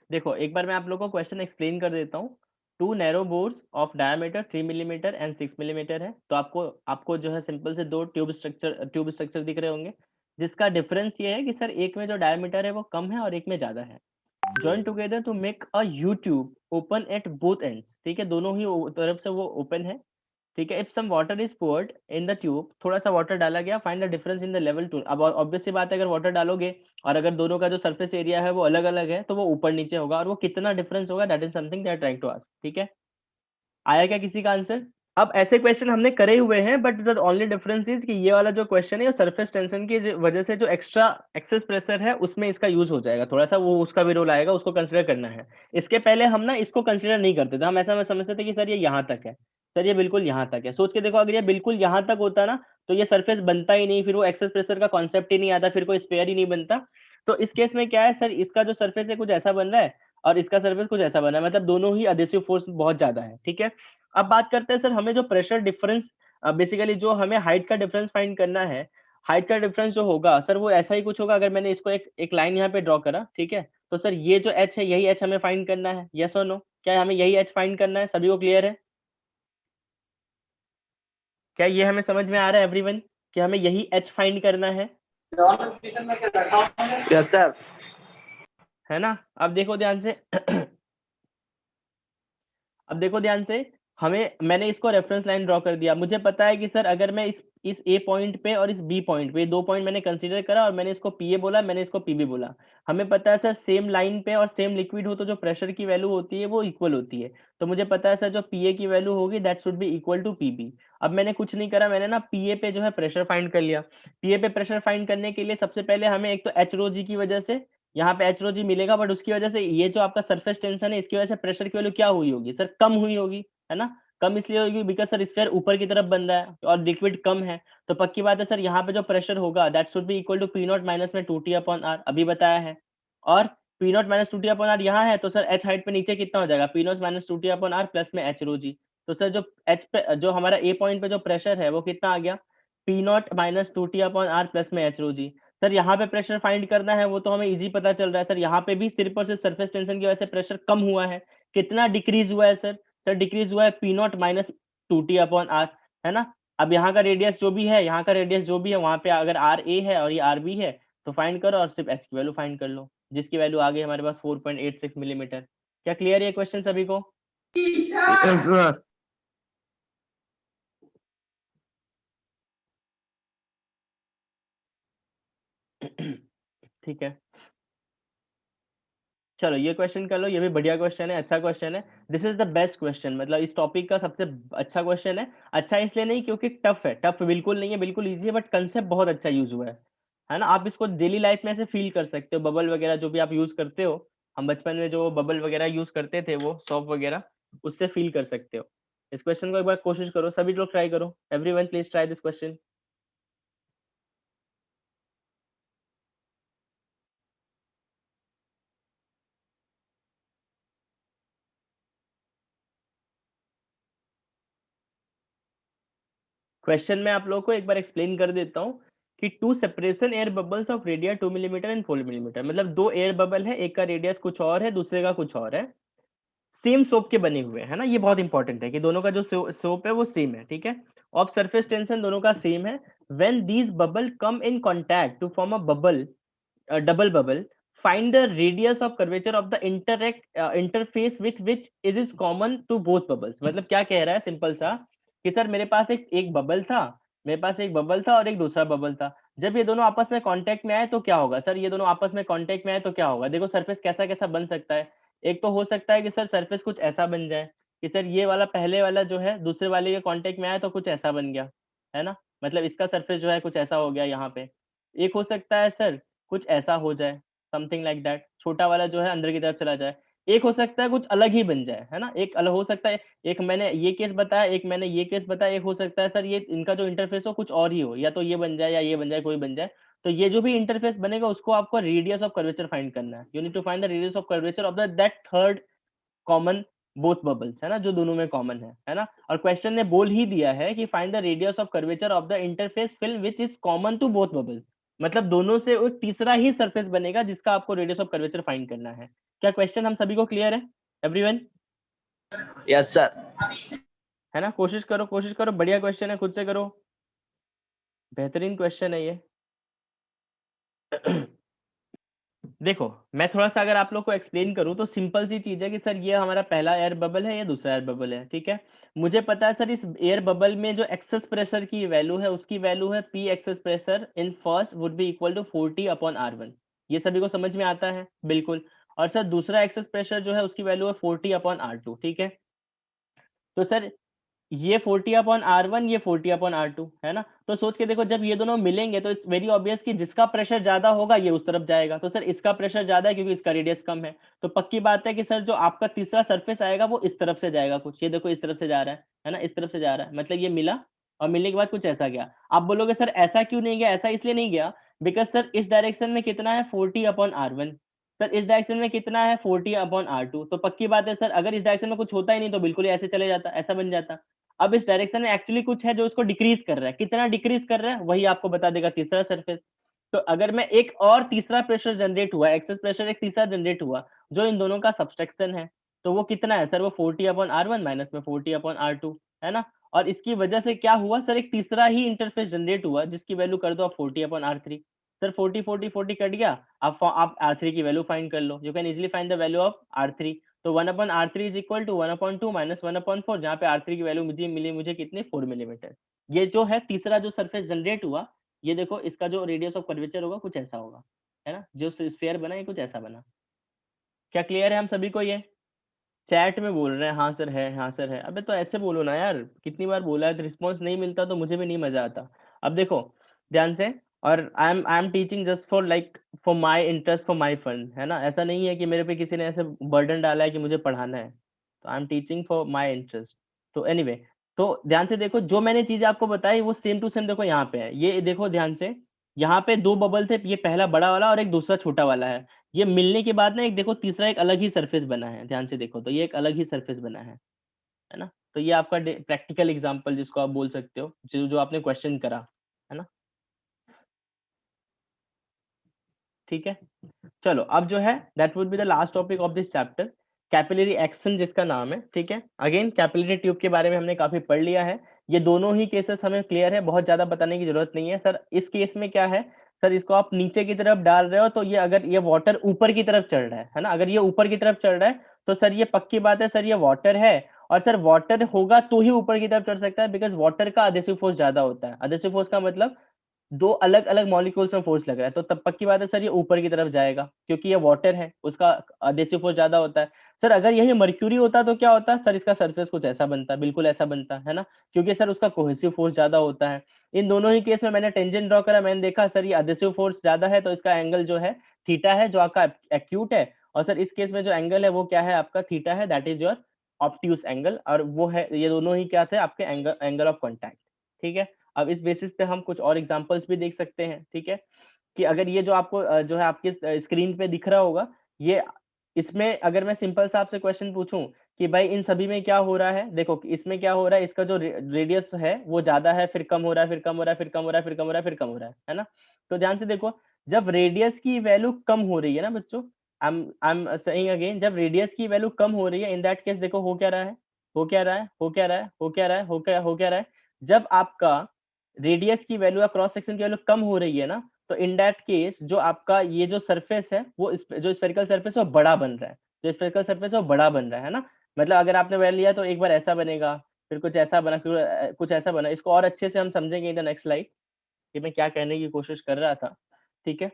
देखो एक बार मैं आप लोगों को क्वेश्चन एक्सप्लेन कर देता हूँ। Two narrow bores of diameter 3 millimetre and 6 millimetre है। तो आपको आपको जो है सिंपल से दो ट्यूब स्ट्रक्चर दिख रहे होंगे, जिसका डिफरेंस ये है कि सर एक में जो डायमीटर है वो कम है और एक में ज्यादा है। Join together to make a U tube open at both ends, ठीक है, दोनों ही तरफ से वो ओपन है, ठीक है। If some water is poured in the tube, थोड़ा सा वाटर डाला गया, find the difference in the level two. अब ऑब्वियस सी बात है, अगर वाटर डालोगे और अगर दोनों का जो सरफेस एरिया है वो अलग अलग है तो वो ऊपर नीचे होगा, और वो कितना डिफरेंस होगा that is something they are trying to ask, ठीक है। आया क्या किसी का आंसर? अब ऐसे क्वेश्चन हमने करे हुए हैं, but the only difference is कि ये वाला जो क्वेश्चन है सरफेस टेंशन की वजह से जो एक्स्ट्रा एक्सेस प्रेशर है उसमें इसका यूज हो जाएगा, थोड़ा सा वो उसका भी रोल आएगा, उसको कंसिडर करना है। इसके पहले हम ना इसको कंसिडर नहीं करते थे, हम ऐसा मैं समझते थे कि सर ये यहाँ तक है, सर ये बिल्कुल यहाँ तक है। सोच के देखो, अगर ये बिल्कुल यहाँ तक होता ना तो ये सरफेस बनता ही नहीं, फिर वो एक्सेस प्रेशर का कॉन्सेप्ट ही नहीं आता, फिर कोई स्पेयर ही नहीं बनता। तो इस केस में क्या है सर, इसका जो सरफेस है कुछ ऐसा बन रहा है और इसका सरफेस कुछ ऐसा बन रहा है, मतलब दोनों ही अडेसिव फोर्स बहुत ज्यादा है, ठीक है। अब बात करते हैं सर, हमें जो प्रेशर डिफरेंस, बेसिकली जो हमें हाइट का डिफरेंस फाइंड करना है, हाइट का डिफरेंस जो होगा सर वो ऐसा ही कुछ होगा। अगर मैंने इसको एक लाइन यहाँ पे ड्रॉ करा, ठीक है, तो सर ये जो h है यही h हमें फाइंड करना है, यस और नो? क्या हमें यही h फाइंड करना है? सभी को क्लियर है? क्या ये हमें समझ में आ रहा है एवरीवन कि हमें यही h फाइंड करना है? Yes sir. है ना? अब देखो ध्यान से अब देखो ध्यान से, मैंने इसको रेफरेंस लाइन ड्रॉ कर दिया। मुझे पता है कि सर अगर मैं इस ए पॉइंट पे और इस बी पॉइंट पे, 2 पॉइंट मैंने कंसीडर करा और मैंने इसको पीए बोला, मैंने इसको पीबी बोला। हमें पता है सर सेम लाइन पे और सेम लिक्विड हो तो जो प्रेशर की वैल्यू होती है वो इक्वल होती है। तो मुझे पता है सर जो पीए की वैल्यू होगी that should be equal to PB. अब मैंने कुछ नहीं करा, मैंने ना पीए पे जो है प्रेशर फाइंड कर लिया। पीए पे प्रेशर फाइंड करने के लिए सबसे पहले हमें एक तो एच रो जी की वजह से यहाँ पे एच रो जी मिलेगा, बट उसकी वजह से ये जो आपका सरफेस टेंशन है इसकी वजह से प्रेशर की वैल्यू क्या हुई होगी सर? कम हुई होगी, है ना? कम इसलिए होगी बिकॉज सर स्फीयर ऊपर की तरफ बन रहा है और लिक्विड कम है, तो पक्की बात है सर यहाँ पे जो प्रेशर होगा that should be equal to P naught minus में 2t अपॉन आर, अभी बताया है। और P naught minus 2t upon R यहाँ है, तो सर एच हाइट पे नीचे कितना हो जाएगा? P naught minus 2t upon R plus में एच रो जी। तो सर जो एच पे जो हमारा ए पॉइंट पे जो प्रेशर है वो कितना आ गया? P naught minus 2t upon R plus में एच रो जी। सर यहाँ पे प्रेशर फाइंड करना है वो तो हमें इजी पता चल रहा है सर, यहाँ पे भी सिर्फ और सिर्फ सरफेस टेंशन की वजह से प्रेशर कम हुआ है। कितना डिक्रीज हुआ है सर? सर डिक्रीज हुआ है P naught minus 2t upon R, है ना? अब यहाँ का रेडियस जो भी है, यहाँ का रेडियस जो भी है, वहां पे अगर आर ए है और ये आर बी है तो फाइंड करो और सिर्फ एच की वैल्यू फाइंड कर लो, जिसकी वैल्यू आ गई हमारे पास 4.86 मिलीमीटर। क्या क्लियर है ये क्वेश्चन सभी को? Yes, sir. ठीक है, चलो ये क्वेश्चन कर लो, ये भी बढ़िया क्वेश्चन है, अच्छा क्वेश्चन है। This is the best question, मतलब इस टॉपिक का सबसे अच्छा क्वेश्चन है। अच्छा इसलिए नहीं क्योंकि टफ है, टफ बिल्कुल नहीं है, बिल्कुल इजी है, बट कंसेप्ट बहुत अच्छा यूज हुआ है ना? आप इसको डेली लाइफ में ऐसे फील कर सकते हो, बबल वगैरह जो भी आप यूज करते हो, हम बचपन में जो बबल वगैरह यूज करते थे वो सॉप वगैरह, उससे फील कर सकते हो। इस क्वेश्चन को एक बार कोशिश करो, सभी लोग ट्राई करो, everyone please try this question. Question में आप लोगों को एक बार एक्सप्लेन कर देता हूँ कि two separation air bubbles of radius 2 millimetre and 4 millimetre, मतलब दो एयर बबल है, एक का रेडियस कुछ और है, दूसरे का कुछ और है, सेम सोप के बने हुए हैं ना? ये बहुत इंपॉर्टेंट है कि दोनों का जो सोप है वो सेम है, ठीक है? और सरफेस टेंशन दोनों का सेम है। When these bubble come in contact to form a bubble, double bubble, find the radius of curvature of the interface with which is common to both bubbles। मतलब क्या कह रहा है सिंपल सा कि सर मेरे पास एक बबल था, मेरे पास एक बबल था और एक दूसरा बबल था, जब ये दोनों आपस में कांटेक्ट में आए तो क्या होगा सर? ये दोनों आपस में कांटेक्ट में आए तो क्या होगा? देखो सरफेस कैसा कैसा बन सकता है। एक तो हो सकता है कि सर सरफेस कुछ ऐसा बन जाए कि सर ये वाला पहले वाला जो है दूसरे वाले के कांटेक्ट में आया तो कुछ ऐसा बन गया, है ना? मतलब इसका सरफेस जो है कुछ ऐसा हो गया यहाँ पे। एक हो सकता है सर कुछ ऐसा हो जाए, समथिंग लाइक दैट, छोटा वाला जो है अंदर की तरफ चला जाए। एक हो सकता है कुछ अलग ही बन जाए, है ना? एक अलग हो सकता है, एक मैंने ये केस बताया, एक मैंने ये केस बताया, एक हो सकता है सर ये इनका जो इंटरफेस हो कुछ और ही हो, या तो ये बन जाए या ये बन जाए, कोई बन जाए। तो ये जो भी इंटरफेस बनेगा उसको आपको रेडियस ऑफ कर्वेचर फाइंड करना है। You need to find the radius of curvature of the that third common both bubbles, है ना? जो दोनों में कॉमन है ना? और क्वेश्चन ने बोल ही दिया है कि find the radius of curvature of the interface film which is common to both bubbles, मतलब दोनों से एक तीसरा ही सरफेस बनेगा जिसका आपको रेडियस ऑफ कर्वेचर फाइंड करना है। क्या क्वेश्चन हम सभी को क्लियर है एवरीवन? Yes sir. है ना? कोशिश करो, कोशिश करो, बढ़िया क्वेश्चन है, खुद से करो, बेहतरीन क्वेश्चन है ये। देखो मैं थोड़ा सा अगर आप लोग को एक्सप्लेन करूं तो सिंपल सी चीज है कि सर ये हमारा पहला एयर बबल है, ये दूसरा एयर बबल है, ठीक है? मुझे पता है सर इस एयर बबल में जो एक्सेस प्रेशर की वैल्यू है उसकी वैल्यू है P excess pressure in first would be equal to 40 upon R1। ये सभी को समझ में आता है बिल्कुल। और सर दूसरा एक्सेस प्रेशर जो है उसकी वैल्यू है 40 अपॉन R2, ठीक है? तो सर ये 40 अपॉन R1, ये 40 अपॉन R2, है ना? तो सोच के देखो जब ये दोनों मिलेंगे तो इट्स वेरी ऑब्वियस कि जिसका प्रेशर ज्यादा होगा ये उस तरफ जाएगा। तो सर इसका प्रेशर ज्यादा है क्योंकि इसका रेडियस कम है, तो पक्की बात है कि सर जो आपका तीसरा सरफेस आएगा वो इस तरफ से जाएगा, कुछ ये देखो इस तरफ से जा रहा है ना? इस तरफ से जा रहा है, मतलब ये मिला और मिलने के बाद कुछ ऐसा गया। आप बोलोगे सर ऐसा क्यों नहीं गया? ऐसा इसलिए नहीं गया बिकॉज सर इस डायरेक्शन में कितना है 40 अपॉन R1, सर इस डायरेक्शन में कितना है 40 अपॉन R2, तो पक्की बात है सर अगर इस डायरेक्शन में कुछ होता ही नहीं तो बिल्कुल ही ऐसे चले जाता, ऐसा बन जाता। अब इस डायरेक्शन में एक्चुअली कुछ है जो उसको डिक्रीज कर रहा है, कितना डिक्रीज कर रहा है वही आपको बता देगा तीसरा सरफेस। तो अगर मैं एक और तीसरा प्रेशर जनरेट हुआ, एक्सेस प्रेशर एक तीसरा जनरेट हुआ जो इन दोनों का सब्सट्रैक्शन है, तो वो कितना है सर? वो 40 अपॉन R1 माइनस में 40 अपॉन R2, है ना? और इसकी वजह से क्या हुआ सर, एक तीसरा ही इंटरफेस जनरेट हुआ जिसकी वैल्यू कर दो आप 40/R3। सर 40 कट गया, आप R3 की वैल्यू फाइंड कर लो। You can easily find the value of R3। तो 1/R3 is equal to 1/2 minus 1/4, जहाँ पे R3 की वैल्यू मुझे कितनी 4 मिलीमीटर। ये जो है तीसरा जो सरफेस जनरेट हुआ, ये देखो इसका जो रेडियस ऑफ कर्वेचर होगा कुछ ऐसा होगा, है ना, जो स्फीयर बना ये कुछ ऐसा बना। क्या क्लियर है हम सभी को? ये चैट में बोल रहे हैं हाँ सर है, हाँ सर है। अबे तो ऐसे बोलो ना यार, कितनी बार बोला है, तो रिस्पॉन्स नहीं मिलता तो मुझे भी नहीं मजा आता। अब देखो ध्यान से, और I am teaching just for like for my interest, for my fun, है ना। ऐसा नहीं है कि मेरे पे किसी ने ऐसे बर्डन डाला है कि मुझे पढ़ाना है, तो आई am teaching for my interest. तो एनीवे, तो ध्यान से देखो, जो मैंने चीज आपको बताई वो सेम टू सेम देखो यहाँ पे है। ये देखो ध्यान से, यहाँ पे दो बबल थे, ये पहला बड़ा वाला और एक दूसरा छोटा वाला है। ये मिलने के बाद ना एक देखो तीसरा एक अलग ही सरफेस बना है। ध्यान से देखो तो ये एक अलग ही सरफेस बना है ना। तो ये आपका प्रैक्टिकल एग्जांपल जिसको आप बोल सकते हो, जो जो आपने क्वेश्चन करा, है ना। ठीक है, चलो अब जो है that would be the last topic of this chapter, capillary action जिसका नाम है। ठीक है, अगेन कैपिलरी ट्यूब के बारे में हमने काफी पढ़ लिया है। ये दोनों ही केसेस हमें क्लियर है, बहुत ज्यादा बताने की जरूरत नहीं है। सर इस केस में क्या है, सर इसको आप नीचे की तरफ डाल रहे हो, तो ये अगर ये वाटर ऊपर की तरफ चल रहा है ना, अगर ये ऊपर की तरफ चल रहा है तो सर ये पक्की बात है सर ये वाटर है। और सर वाटर होगा तो ही ऊपर की तरफ चढ़ सकता है, बिकॉज वाटर का अधेसिव फोर्स ज्यादा होता है। अधेसिव फोर्स का मतलब दो अलग अलग मॉलिक्यूल्स में फोर्स लग रहा है, तो तब पक्की बात है सर ये ऊपर की तरफ जाएगा, क्योंकि ये वाटर है, उसका अधेसिव फोर्स ज्यादा होता है। सर अगर यही मर्क्यूरी होता तो क्या होता सर, इसका सरफेस कुछ ऐसा बनता, बिल्कुल ऐसा बनता, है ना, क्योंकि सर उसका कोहेसिव फोर्स ज्यादा होता है। इन दोनों ही केस में मैंने टेंजेंट ड्रॉ करा, मैंने देखा सर ये अधेसिव फोर्स ज्यादा है, तो इसका एंगल जो है थीटा है, जो आपका एक्यूट है। और सर इस केस में जो एंगल है वो क्या है, आपका थीटा है, that is your obtuse angle. और वो है, ये दोनों ही क्या थे आपके एंगल ऑफ कॉन्टैक्ट। ठीक है, अब इस बेसिस पे हम कुछ और एग्जांपल्स भी देख सकते हैं। ठीक है, कि अगर ये जो आपको जो है आपके स्क्रीन पे दिख रहा होगा, ये इसमें अगर मैं सिंपल सा आपसे क्वेश्चन पूछूं कि भाई इन सभी में क्या हो रहा है, देखो कि इसमें क्या हो रहा है, इसका जो रेडियस है वो ज्यादा है, फिर कम हो रहा है, फिर कम हो रहा है, फिर कम हो रहा है, फिर कम हो रहा है, फिर कम हो रहा है ना। तो ध्यान से देखो, जब रेडियस की वैल्यू कम हो रही है ना बच्चों, आई एम सेइंग अगेन, जब रेडियस की वैल्यू कम हो रही है, इन दैट केस देखो हो क्या रहा है, हो क्या रहा है, हो क्या रहा है, हो क्या रहा है, हो क्या रहा है, जब आपका रेडियस की वैल्यू या क्रॉस सेक्शन की वैल्यू कम हो रही है ना, तो इन दैट केस जो आपका ये जो सरफेस है वो जो स्फेरिकल सरफेस है वो बड़ा बन रहा है, जो स्फेरिकल सरफेस है वो बड़ा बन रहा है ना। मतलब अगर आपने वैल्यू लिया तो एक बार ऐसा बनेगा, फिर कुछ ऐसा बना, फिर कुछ ऐसा बना। इसको और अच्छे से हम समझेंगे इन द नेक्स्ट स्लाइड कि मैं क्या कहने की कोशिश कर रहा था। ठीक है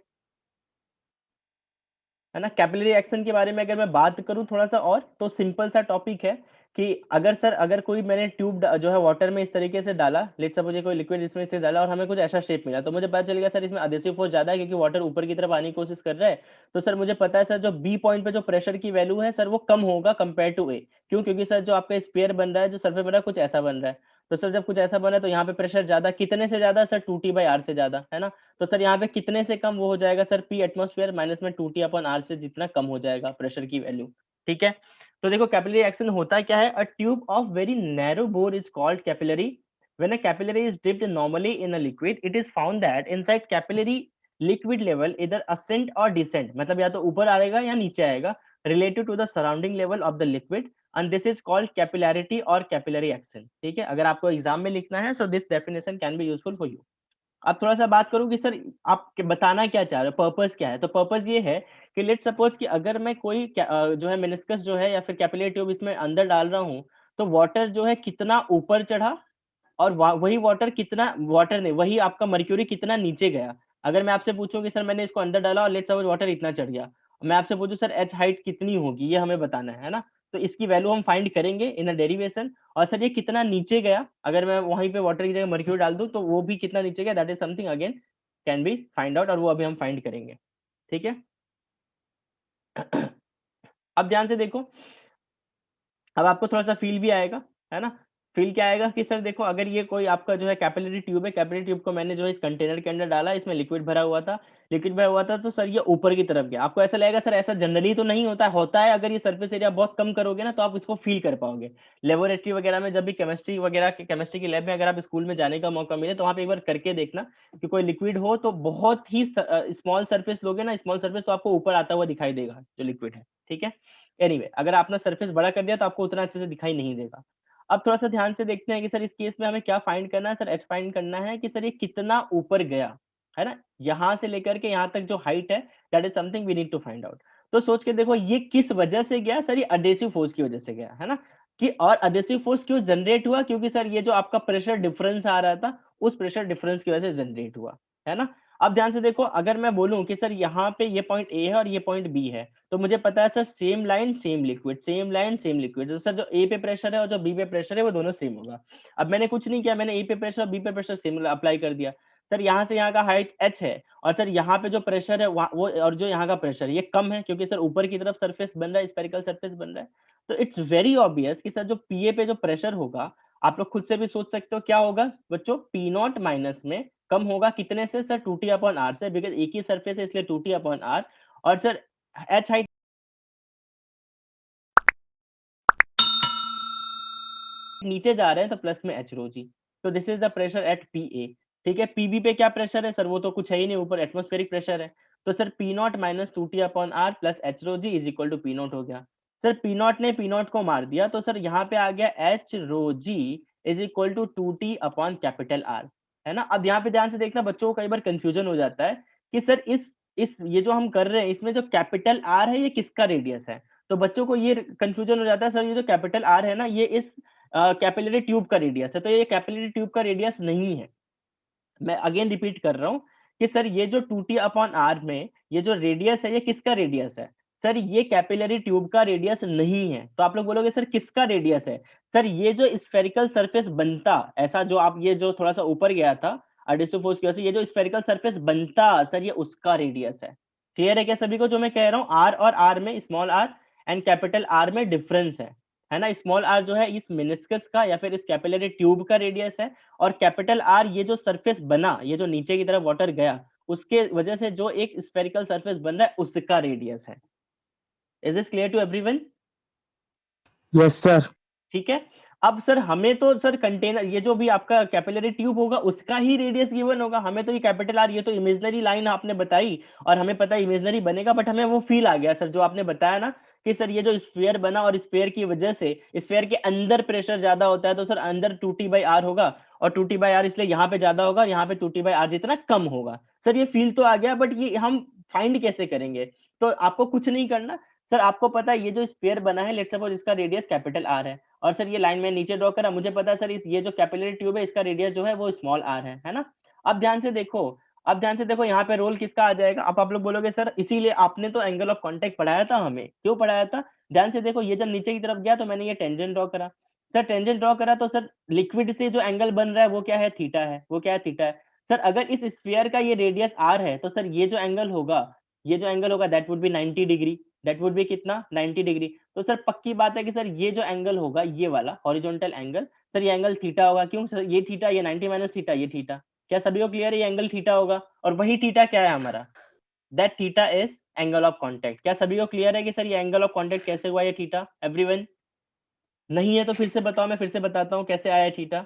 ना। कैपिलरी एक्शन के बारे में अगर मैं बात करूं थोड़ा सा और, तो सिंपल सा टॉपिक है कि अगर सर अगर कोई मैंने ट्यूब जो है वाटर में इस तरीके से डाला, लेट्स सपोज ये कोई लिक्विड इसमें से डाला और हमें कुछ ऐसा शेप मिला, तो मुझे पता चल गया सर इसमें अधेसिव फोर्स ज्यादा है क्योंकि वाटर ऊपर की तरफ आने की कोशिश कर रहा है। तो सर मुझे पता है सर जो बी पॉइंट पे जो प्रेशर की वैल्यू है सर वो कम होगा कंपेयर टू ए। क्यों? क्योंकि सर जो आपका स्पेयर बन रहा है, जो सरफेस बन रहा है कुछ ऐसा बन रहा है। तो सर जब कुछ ऐसा बना है तो यहाँ पे प्रेशर ज्यादा, कितने से ज्यादा सर 2T/R से ज्यादा, है ना। तो सर यहाँ पे कितने से कम वो हो जाएगा सर, पी एटमॉस्फेयर माइनस में 2T/R से जितना कम हो जाएगा प्रेशर की वैल्यू। ठीक है, तो देखो कैपिलरी एक्शन होता क्या है, a tube of very narrow bore is called capillary. When a capillary is dipped normally in a liquid, it is found that inside capillary liquid level either ascend or descend, मतलब या तो ऊपर आएगा या नीचे आएगा, related to the surrounding level of the liquid, and this is called capillarity or capillary action। ठीक है, अगर आपको एग्जाम में लिखना है, so this definition can be useful for you। अब थोड़ा सा बात करूं कि सर आप बताना क्या चाह रहे हो, पर्पस क्या है। तो पर्पस ये है कि लेट सपोज कि अगर मैं कोई जो है मेनिस्कस जो है या फिर कैपिलरी ट्यूब इसमें अंदर डाल रहा हूँ, तो वाटर जो है कितना ऊपर चढ़ा और वही वाटर कितना, वाटर नहीं, वही आपका मर्क्यूरी कितना नीचे गया। अगर मैं आपसे पूछूं कि सर मैंने इसको अंदर डाला और लेट्स सपोज वाटर इतना चढ़ गया, मैं आपसे पूछूं सर एच हाइट कितनी होगी, ये हमें बताना है ना। तो इसकी वैल्यू हम फाइंड करेंगे इन अ डेरिवेशन। और सर ये कितना नीचे गया, अगर मैं वहीं पे वाटर की जगह मर्क्यूरी डाल दूं तो वो भी कितना नीचे गया, that is something again can be find out, और वो अभी हम फाइंड करेंगे। ठीक है। अब ध्यान से देखो, अब आपको थोड़ा सा फील भी आएगा, है ना। फील क्या आएगा कि सर देखो अगर ये कोई आपका जो है कैपिलरी ट्यूब है, कैपिलरी ट्यूब को मैंने जो है इस कंटेनर के अंदर डाला, इसमें लिक्विड भरा हुआ था, लिक्विड भरा हुआ था, तो सर ये ऊपर की तरफ गया। आपको ऐसा लगेगा सर ऐसा जनरली तो नहीं होता है, होता है अगर ये सरफेस एरिया बहुत कम करोगे ना तो आप इसको फील कर पाओगे। लेबोरेटरी वगैरह में जब भी केमिस्ट्री वगैरह केमिस्ट्री की लैब में अगर आप स्कूल में जाने का मौका मिले तो वहाँ पे एक बार करके देखना कि कोई लिक्विड हो तो बहुत ही स्मॉल सरफेस लोगे ना, स्मॉल सरफेस, तो आपको ऊपर आता हुआ दिखाई देगा जो लिक्विड है। ठीक है, एनीवे अगर आपने सरफेस बड़ा कर दिया तो आपको उतना अच्छे से दिखाई नहीं देगा। अब थोड़ा सा ध्यान से देखते हैं कि सर इस केस में हमें क्या फाइंड करना है। सर एच फाइंड करना है कि सर ये कितना ऊपर गया, है ना, यहाँ से लेकर के यहाँ तक जो हाइट है, that is something we need to find out. तो सोच के देखो ये किस वजह से गया। सर ये अडेसिव फोर्स की वजह से गया, है ना, कि और अडेसिव फोर्स क्यों जनरेट हुआ, क्योंकि सर ये जो आपका प्रेशर डिफरेंस आ रहा था उस प्रेशर डिफरेंस की वजह से जनरेट हुआ, है ना। अब ध्यान से देखो, अगर मैं बोलूं कि सर यहाँ पे ये पॉइंट ए है और ये पॉइंट बी है, तो मुझे पता है sir same line same liquid, same line same liquid, तो सर जो ए पे प्रेशर है और जो बी पे प्रेशर है वो दोनों सेम होगा। अब मैंने कुछ नहीं किया, मैंने ए पे प्रेशर और बी पे प्रेशर सेम अप्लाई कर दिया। सर यहाँ से यहाँ का हाइट h है और सर यहाँ पे जो प्रेशर है वो और जो यहाँ का प्रेशर ये कम है, क्योंकि सर ऊपर की तरफ सरफेस बन रहा है, स्फेरिकल सरफेस बन रहा है। तो इट्स वेरी ऑब्वियस कि सर जो पीए पे जो प्रेशर होगा, आप लोग खुद से भी सोच सकते हो क्या होगा बच्चों, पी नॉट माइनस में कम होगा कितने से सर, 2t अपॉन आर से, बिकॉज एक ही सरफेस है इसलिए 2t अपॉन आर। और सर एच हाइट नीचे जा रहे हैं तो प्लस में एच रो जी। तो this is the pressure at P A. ठीक है, पीबी पे क्या प्रेशर है सर, वो तो कुछ है ही नहीं, ऊपर एटमॉस्फेरिक प्रेशर है। तो sir P naught minus 2t upon R plus H rho g is equal to P naught हो गया। सर पी नॉट ने पी नॉट को मार दिया, तो सर यहाँ पे आ गया H rho g is equal to 2t upon capital R, है ना। अब यहाँ पे ध्यान से देखना बच्चों को कई बार कंफ्यूजन हो जाता है कि सर इस ये जो हम कर रहे हैं इसमें जो कैपिटल आर है ये किसका रेडियस है। तो बच्चों को ये कंफ्यूजन हो जाता है, सर ये जो कैपिटल आर है ना ये इस कैपिलरी ट्यूब का रेडियस है, तो ये कैपिलरी ट्यूब का रेडियस नहीं है। मैं अगेन रिपीट कर रहा हूँ कि सर ये जो 2t अपॉन आर में ये जो रेडियस है ये किसका रेडियस है, सर ये कैपिलरी ट्यूब का रेडियस नहीं है। तो आप लोग बोलोगे सर किसका रेडियस है, सर ये जो स्फेरिकल सरफेस बनता, ऐसा जो आप ये जो थोड़ा सा ऊपर गया था एडिसिव फोर्स की वजह से, ये जो स्फेरिकल सरफेस बनता सर ये उसका रेडियस है। क्लियर है क्या सभी को जो मैं कह रहा हूँ, आर और आर में, small R and capital R में डिफरेंस है ना। स्मॉल आर जो है इस मेनिस्कस का या फिर इस कैपिलरी ट्यूब का रेडियस है, और कैपिटल आर ये जो सरफेस बना, ये जो नीचे की तरफ वाटर गया उसके वजह से जो एक स्फेरिकल सरफेस बन रहा है उसका रेडियस है। Is this clear to everyone? Yes, sir. ठीक है। अब सर हमें तो सर कंटेनर ये जो भी आपका कैपिलरी ट्यूब होगा उसका ही रेडियस गिवन होगा, हमें तो ये कैपिटल आर ये तो इमेजिनरी लाइन आपने बताई और हमें पता है इमेजिनरी बनेगा, बट हमें वो फील आ गया सर जो आपने बताया ना कि सर ये जो स्फीयर बना और स्फीयर की वजह से स्फीयर के अंदर प्रेशर ज्यादा होता है, तो सर अंदर 2t बाई आर होगा और 2t बाई आर इसलिए यहाँ पे ज्यादा होगा, यहाँ पे 2t बाई आर जितना कम होगा। सर ये फील तो आ गया, बट ये हम फाइंड कैसे करेंगे? तो आपको कुछ नहीं करना सर, आपको पता है ये जो स्फीयर बना है लेट्स सपोज इसका रेडियस कैपिटल आर है, और सर ये लाइन में नीचे ड्रॉ करा, मुझे पता है सर ये जो कैपिलरी ट्यूब है इसका रेडियस जो है वो स्मॉल आर है ना। अब ध्यान से देखो, अब ध्यान से देखो यहाँ पे रोल किसका आ जाएगा। अब आप लोग बोलोगे सर इसीलिए आपने तो एंगल ऑफ कांटेक्ट पढ़ाया था हमें, क्यों पढ़ाया था? ध्यान से देखो, ये जब नीचे की तरफ गया तो मैंने ये टेंजेंट ड्रॉ करा। सर टेंजेंट ड्रॉ करा तो सर लिक्विड से जो एंगल बन रहा है वो क्या है, थीटा है। वो क्या है, थीटा है। सर अगर इस स्फीयर का ये रेडियस आर है तो सर ये जो एंगल होगा, ये जो एंगल होगा that would B 90 degree. That would B कितना, 90 डिग्री। तो सर पक्की बात है कि सर ये जो एंगल होगा ये वाला हॉरिजॉन्टल एंगल, सर ये एंगल थीटा होगा। क्यों सर, ये थीटा, ये 90 माइनस थीटा, ये थीटा। क्या सभी को क्लियर है, ये एंगल थीटा होगा और वही थीटा क्या है हमारा, that theta is angle of contact. क्या सभी को क्लियर है कि सर ये एंगल ऑफ कांटेक्ट कैसे हुआ, ये थीटा? एवरीवन नहीं है तो फिर से बताओ, मैं फिर से बताता हूँ कैसे आया थीटा,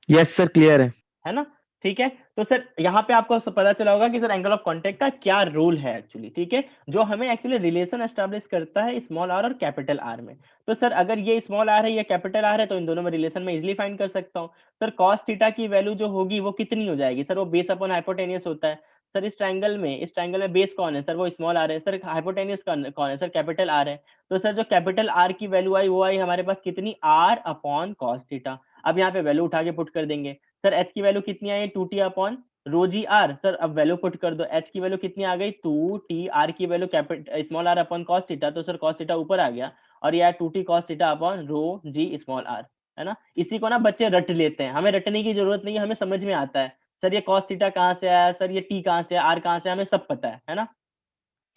Yes, sir. Clear है. है ना। ठीक है, तो सर यहाँ पे आपको पता चला होगा कि सर एंगल ऑफ कांटेक्ट का क्या रोल है एक्चुअली। ठीक है, जो हमें एक्चुअली रिलेशन एस्टैब्लिश करता है स्मॉल आर और कैपिटल आर में। तो सर अगर ये स्मॉल आर है या कैपिटल आर है तो इन दोनों में रिलेशन में इजिली फाइंड कर सकता हूँ। सर कॉस थीटा की वैल्यू जो होगी वो कितनी हो जाएगी, सर वो बेस अपॉन हाइपोटेनियस होता है। सर इस ट्रायंगल में बेस कौन है, सर वो स्मॉल आर है। सर हाइपोटेनियस कौन है, सर कैपिटल आर है। तो सर जो कैपिटल आर की वैल्यू आई वो आई हमारे पास कितनी, आर अपॉन कॉस थीटा। अब यहाँ पे वैल्यू उठा के पुट कर देंगे। सर एच की वैल्यू कितनी आई, 2t अपॉन रो जी आर। सर अब वैल्यू पुट कर दो, एच की वैल्यू कितनी आ गई, 2t, आर की value capital small R upon cos theta, तो सर कॉस थीटा ऊपर आ गया और ये 2t cos theta upon rho g small R, है ना। इसी को ना बच्चे रट लेते हैं, हमें रटने की जरूरत नहीं है, हमें समझ में आता है। सर ये कॉस थीटा कहाँ से आया, सर ये t कहाँ से आया, r कहाँ से, हमें सब पता है ना।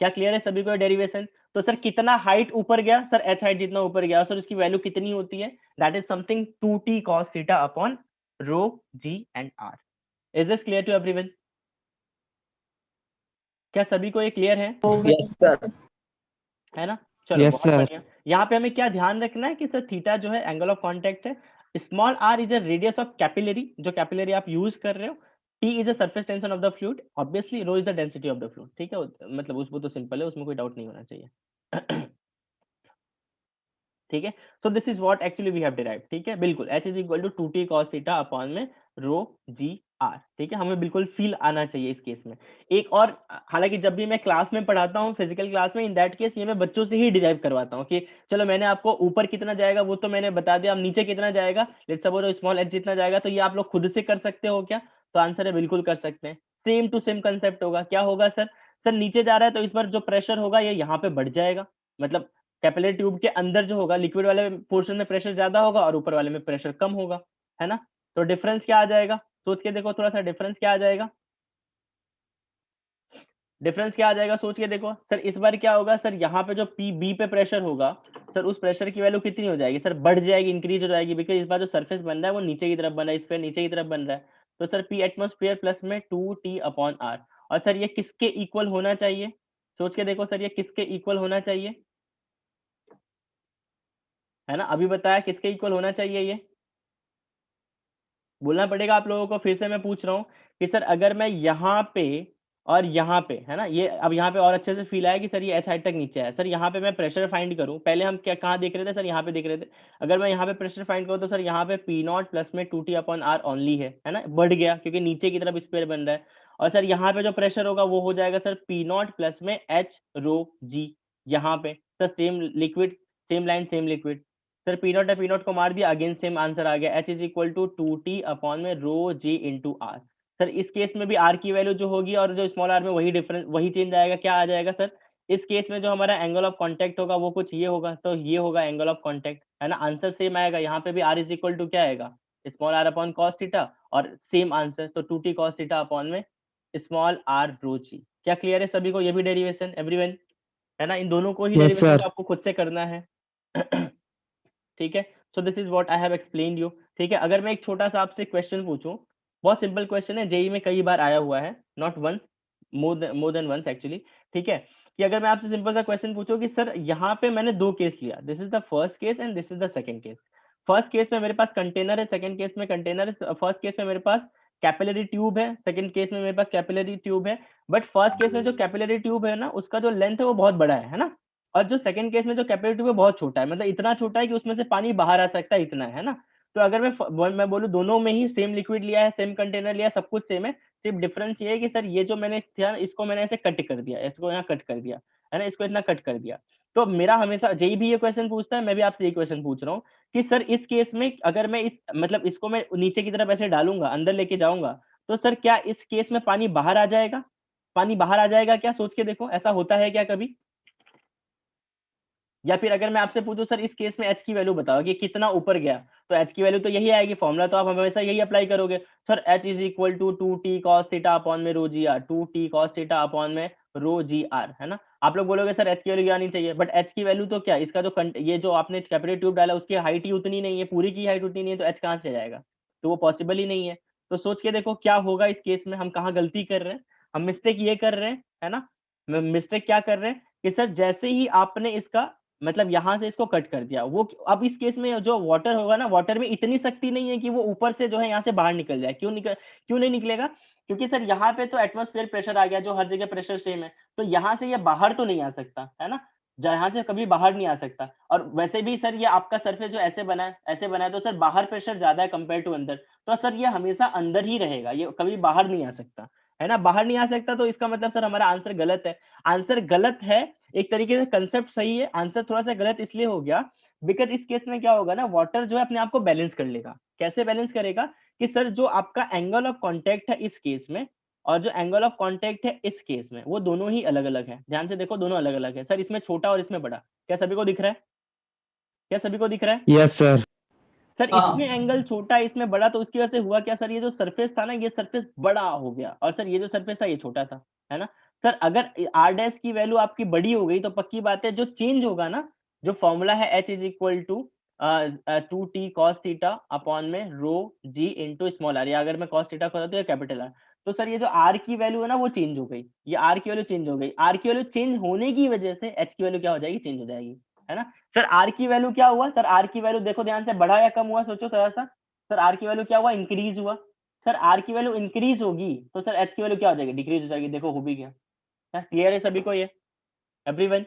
क्या क्लियर है सभी को डेरिवेशन? तो सर कितना हाइट ऊपर गया, सर एच हाइट जितना ऊपर गया, सर उसकी वैल्यू कितनी होती है, that is something 2t cos theta upon rho g and R. Is this clear to everyone? क्या सभी को ये क्लियर है? Yes sir. है ना, चलो Yes, बहुत sir. बढ़िया। यहाँ पे हमें क्या ध्यान रखना है कि सर थीटा जो है एंगल ऑफ कांटेक्ट है, small R is a radius of capillary, जो कैपिलरी आप यूज कर रहे हो, T is a surface tension of the fluid, obviously rho is the density of the fluid. ठीक है, मतलब उसको तो सिंपल है, उसमें कोई डाउट नहीं होना चाहिए। ठीक है। So this is what actually we have derived, ठीक है, बिल्कुल H is equal to 2t cos theta upon में रो जी आर, ठीक है, हमें बिल्कुल फील आना चाहिए इस केस में। एक और, हालांकि जब भी मैं क्लास में पढ़ाता हूँ फिजिकल क्लास में, इन दैट केस ये मैं बच्चों से ही डिराइव करवाता हूँ कि चलो मैंने आपको ऊपर कितना जाएगा वो तो मैंने बता दिया, अब नीचे कितना जाएगा, लेट्स सपोज स्मॉल h जितना जाएगा, तो ये आप लोग खुद से कर सकते हो क्या? तो आंसर है बिल्कुल कर सकते हैं। सेम टू सेम कंसेप्ट होगा, क्या होगा सर? सर नीचे जा रहा है तो इस बार जो प्रेशर होगा ये यहाँ पे बढ़ जाएगा, मतलब कैपिलरी ट्यूब के अंदर जो होगा लिक्विड वाले पोर्शन में प्रेशर ज्यादा होगा और ऊपर वाले में प्रेशर कम होगा, है ना? तो डिफरेंस क्या आ जाएगा? सोच के देखो थोड़ा सा, डिफरेंस क्या आ जाएगा? डिफरेंस क्या आ जाएगा सोच के देखो सर। इस बार क्या होगा सर, यहाँ पे जो पी बी पे प्रेशर होगा सर, उस प्रेशर की वैल्यू कितनी हो जाएगी सर? बढ़ जाएगी, इंक्रीज हो जाएगी, बिकॉज इस बार जो सरफेस बन रहा है वो नीचे की तरफ बन रहा है, इस पे नीचे की तरफ बन रहा है। तो सर पी एटमोस्फेयर प्लस में 2t अपॉन आर, और सर ये किसके इक्वल होना चाहिए? सोच के देखो सर, ये किसके इक्वल होना चाहिए, है ना? अभी बताया किसके इक्वल होना चाहिए, ये बोलना पड़ेगा आप लोगों को। फिर से मैं पूछ रहा हूँ कि सर अगर मैं यहाँ पे और यहाँ पे, है ना, ये अब यहाँ पे और अच्छे से फील आया कि सर ये एच हाइट तक नीचे है। सर यहाँ पे मैं प्रेशर फाइंड करूँ, पहले हम क्या कहाँ देख रहे थे सर? यहाँ पे देख रहे थे। अगर मैं यहाँ पे प्रेशर फाइंड करूँ तो सर यहाँ पे पी नॉट प्लस में 2t अपॉन आर ओनली है ना, बढ़ गया क्योंकि नीचे की तरफ स्क्वायर बन रहा है। और सर यहाँ पे जो प्रेशर होगा वो हो जाएगा सर पी नॉट प्लस में एच रो जी, यहाँ पे sir same liquid, same line same liquid. Sir P naught है, पी नॉट को मार दिया, अगेन सेम आंसर आ गया, H is equal to 2t upon में rho g into R. Sir इस केस में भी आर की वैल्यू जो होगी और जो स्मॉल आर में वही डिफरेंस, वही चेंज आएगा। क्या आ जाएगा सर? इस केस में जो हमारा एंगल ऑफ कॉन्टैक्ट होगा वो कुछ ये होगा, तो ये होगा एंगल ऑफ कॉन्टैक्ट, है ना। आंसर सेम आएगा, यहाँ पे भी आर इज इक्वल टू क्या आएगा? Small R upon cos theta, और सेम आंसर, तो 2t कॉस थीटा अपॉन में स्मॉल आर रो जी। क्या क्लियर है सभी को? ये भी डेरिवेशन एवरीवन, है ना, इन दोनों को ही Yes, डेरिवेशन sir. को आपको खुद से करना है। ठीक है, so this is what I have explained you. ठीक है, अगर मैं एक छोटा सा आपसे क्वेश्चन पूछूं, बहुत सिंपल क्वेश्चन है, जेई में कई बार आया हुआ है, not once, more than once actually. ठीक है, कि अगर मैं आपसे सिंपल सा क्वेश्चन पूछूं कि सर यहाँ पे मैंने दो केस लिया, this is the first case and this is the second case. First case में मेरे पास कंटेनर है, सेकंड केस में कंटेनर है। फर्स्ट केस में मेरे पास कैपिलरी ट्यूब है, सेकंड केस में मेरे पास कैपिलरी ट्यूब है। बट फर्स्ट केस में जो कैपिलरी ट्यूब है ना, उसका जो लेंथ है वो बहुत बड़ा है ना। और जो सेकंड केस में जो कैपिलरी ट्यूब है बहुत छोटा है, मतलब इतना छोटा है कि उसमें से पानी बाहर आ सकता है, इतना है ना। तो अगर मैं बोलूँ दोनों में ही सेम लिक्विड लिया है, सेम कंटेनर लिया है, सब कुछ सेम है, सिर्फ डिफरेंस ये है कि सर ये जो मैंने किया इसको मैंने ऐसे कट कर दिया, इसको यहाँ कट कर दिया, है ना, इसको इतना कट कर दिया। तो मेरा हमेशा जेई भी ये क्वेश्चन पूछता है, मैं भी आपसे ये क्वेश्चन पूछ रहा हूँ कि सर इस केस में अगर मैं इस मतलब इसको मैं नीचे की तरफ ऐसे डालूंगा, अंदर लेके जाऊंगा, तो सर क्या इस केस में पानी बाहर आ जाएगा? पानी बाहर आ जाएगा क्या? सोच के देखो, ऐसा होता है क्या कभी? या फिर अगर मैं आपसे पूछूं सर इस केस में एच की वैल्यू बताओ कि कितना ऊपर गया, तो एच की वैल्यू तो यही आएगी, फॉर्मूला तो आप हमेशा यही अप्लाई करोगे। Sir H is equal to 2t cos theta upon में रो जी R, 2t cos theta upon में रो जी आर, है ना। आप लोग बोलोगे सर एच की वैल्यू आनी चाहिए, बट एच की वैल्यू तो क्या, इसका जो ये जो आपने कैपिलरी ट्यूब डाला उसकी हाइट ही उतनी नहीं है, पूरी की हाइट उतनी नहीं है, तो एच कहाँ से जाएगा? तो वो पॉसिबल ही नहीं है। तो सोच के देखो क्या होगा इस केस में, हम कहाँ गलती कर रहे हैं? हम मिस्टेक ये कर रहे हैं, है ना, मिस्टेक क्या कर रहे हैं कि सर जैसे ही आपने इसका मतलब यहाँ से इसको कट कर दिया, वो अब इस केस में जो वाटर होगा ना, वाटर में इतनी शक्ति नहीं है कि वो ऊपर से जो है यहाँ से बाहर निकल जाए। क्यों नहीं निकलेगा? क्योंकि सर यहाँ पे तो एटमॉस्फेयर प्रेशर आ गया, जो हर जगह प्रेशर सेम है, तो यहाँ से ये बाहर तो नहीं आ सकता, है ना, यहाँ से कभी बाहर नहीं आ सकता। और वैसे भी सर ये आपका सरफेस जो ऐसे बना है, ऐसे बना है, तो सर बाहर प्रेशर ज्यादा है कंपेयर टू अंदर, तो सर ये हमेशा अंदर ही रहेगा, ये कभी बाहर नहीं आ सकता, है ना, बाहर नहीं आ सकता। तो इसका मतलब सर हमारा आंसर गलत है। आंसर गलत है, एक तरीके से कंसेप्ट सही है, आंसर थोड़ा सा गलत इसलिए हो गया बिकॉज इस केस में क्या होगा ना, वाटर जो है अपने आप को बैलेंस कर लेगा। कैसे बैलेंस करेगा? कि सर जो आपका एंगल ऑफ कांटेक्ट है इस केस में और जो एंगल ऑफ कांटेक्ट है इस केस में, वो दोनों ही अलग अलग है। ध्यान से देखो, दोनों अलग अलग है। सर इसमें छोटा और इसमें बड़ा, क्या सभी को दिख रहा है? क्या सभी को दिख रहा है? Yes, sir. सर इसमें एंगल छोटा है, इसमें बड़ा, तो उसकी वजह से हुआ क्या सर, ये जो सरफेस था ना, ये सरफेस बड़ा हो गया, और सर ये जो सरफेस था ये छोटा था, है ना। सर अगर आर डैश की वैल्यू आपकी बड़ी हो गई तो पक्की बात है जो चेंज होगा ना, जो फॉर्मूला है H is equal to 2t cos theta upon में rho g into small R, या अगर मैं cos थीटा को तो ये कैपिटल आर, तो सर ये जो आर की वैल्यू है ना वो चेंज हो गई, ये आर की वैल्यू चेंज हो गई। आर की वैल्यू चेंज होने की वजह से एच की वैल्यू क्या हो जाएगी, चेंज हो जाएगी, है ना। सर आर की वैल्यू क्या हुआ? सर आर की वैल्यू देखो ध्यान से, बढ़ा या कम हुआ, सोचो थोड़ा सा। सर आर की वैल्यू क्या हुआ? इंक्रीज हुआ। सर आर की वैल्यू इंक्रीज होगी तो सर एच की वैल्यू क्या हो जाएगी? डिक्रीज हो जाएगी। देखो हो भी गया। क्लियर है सभी को ये, everyone?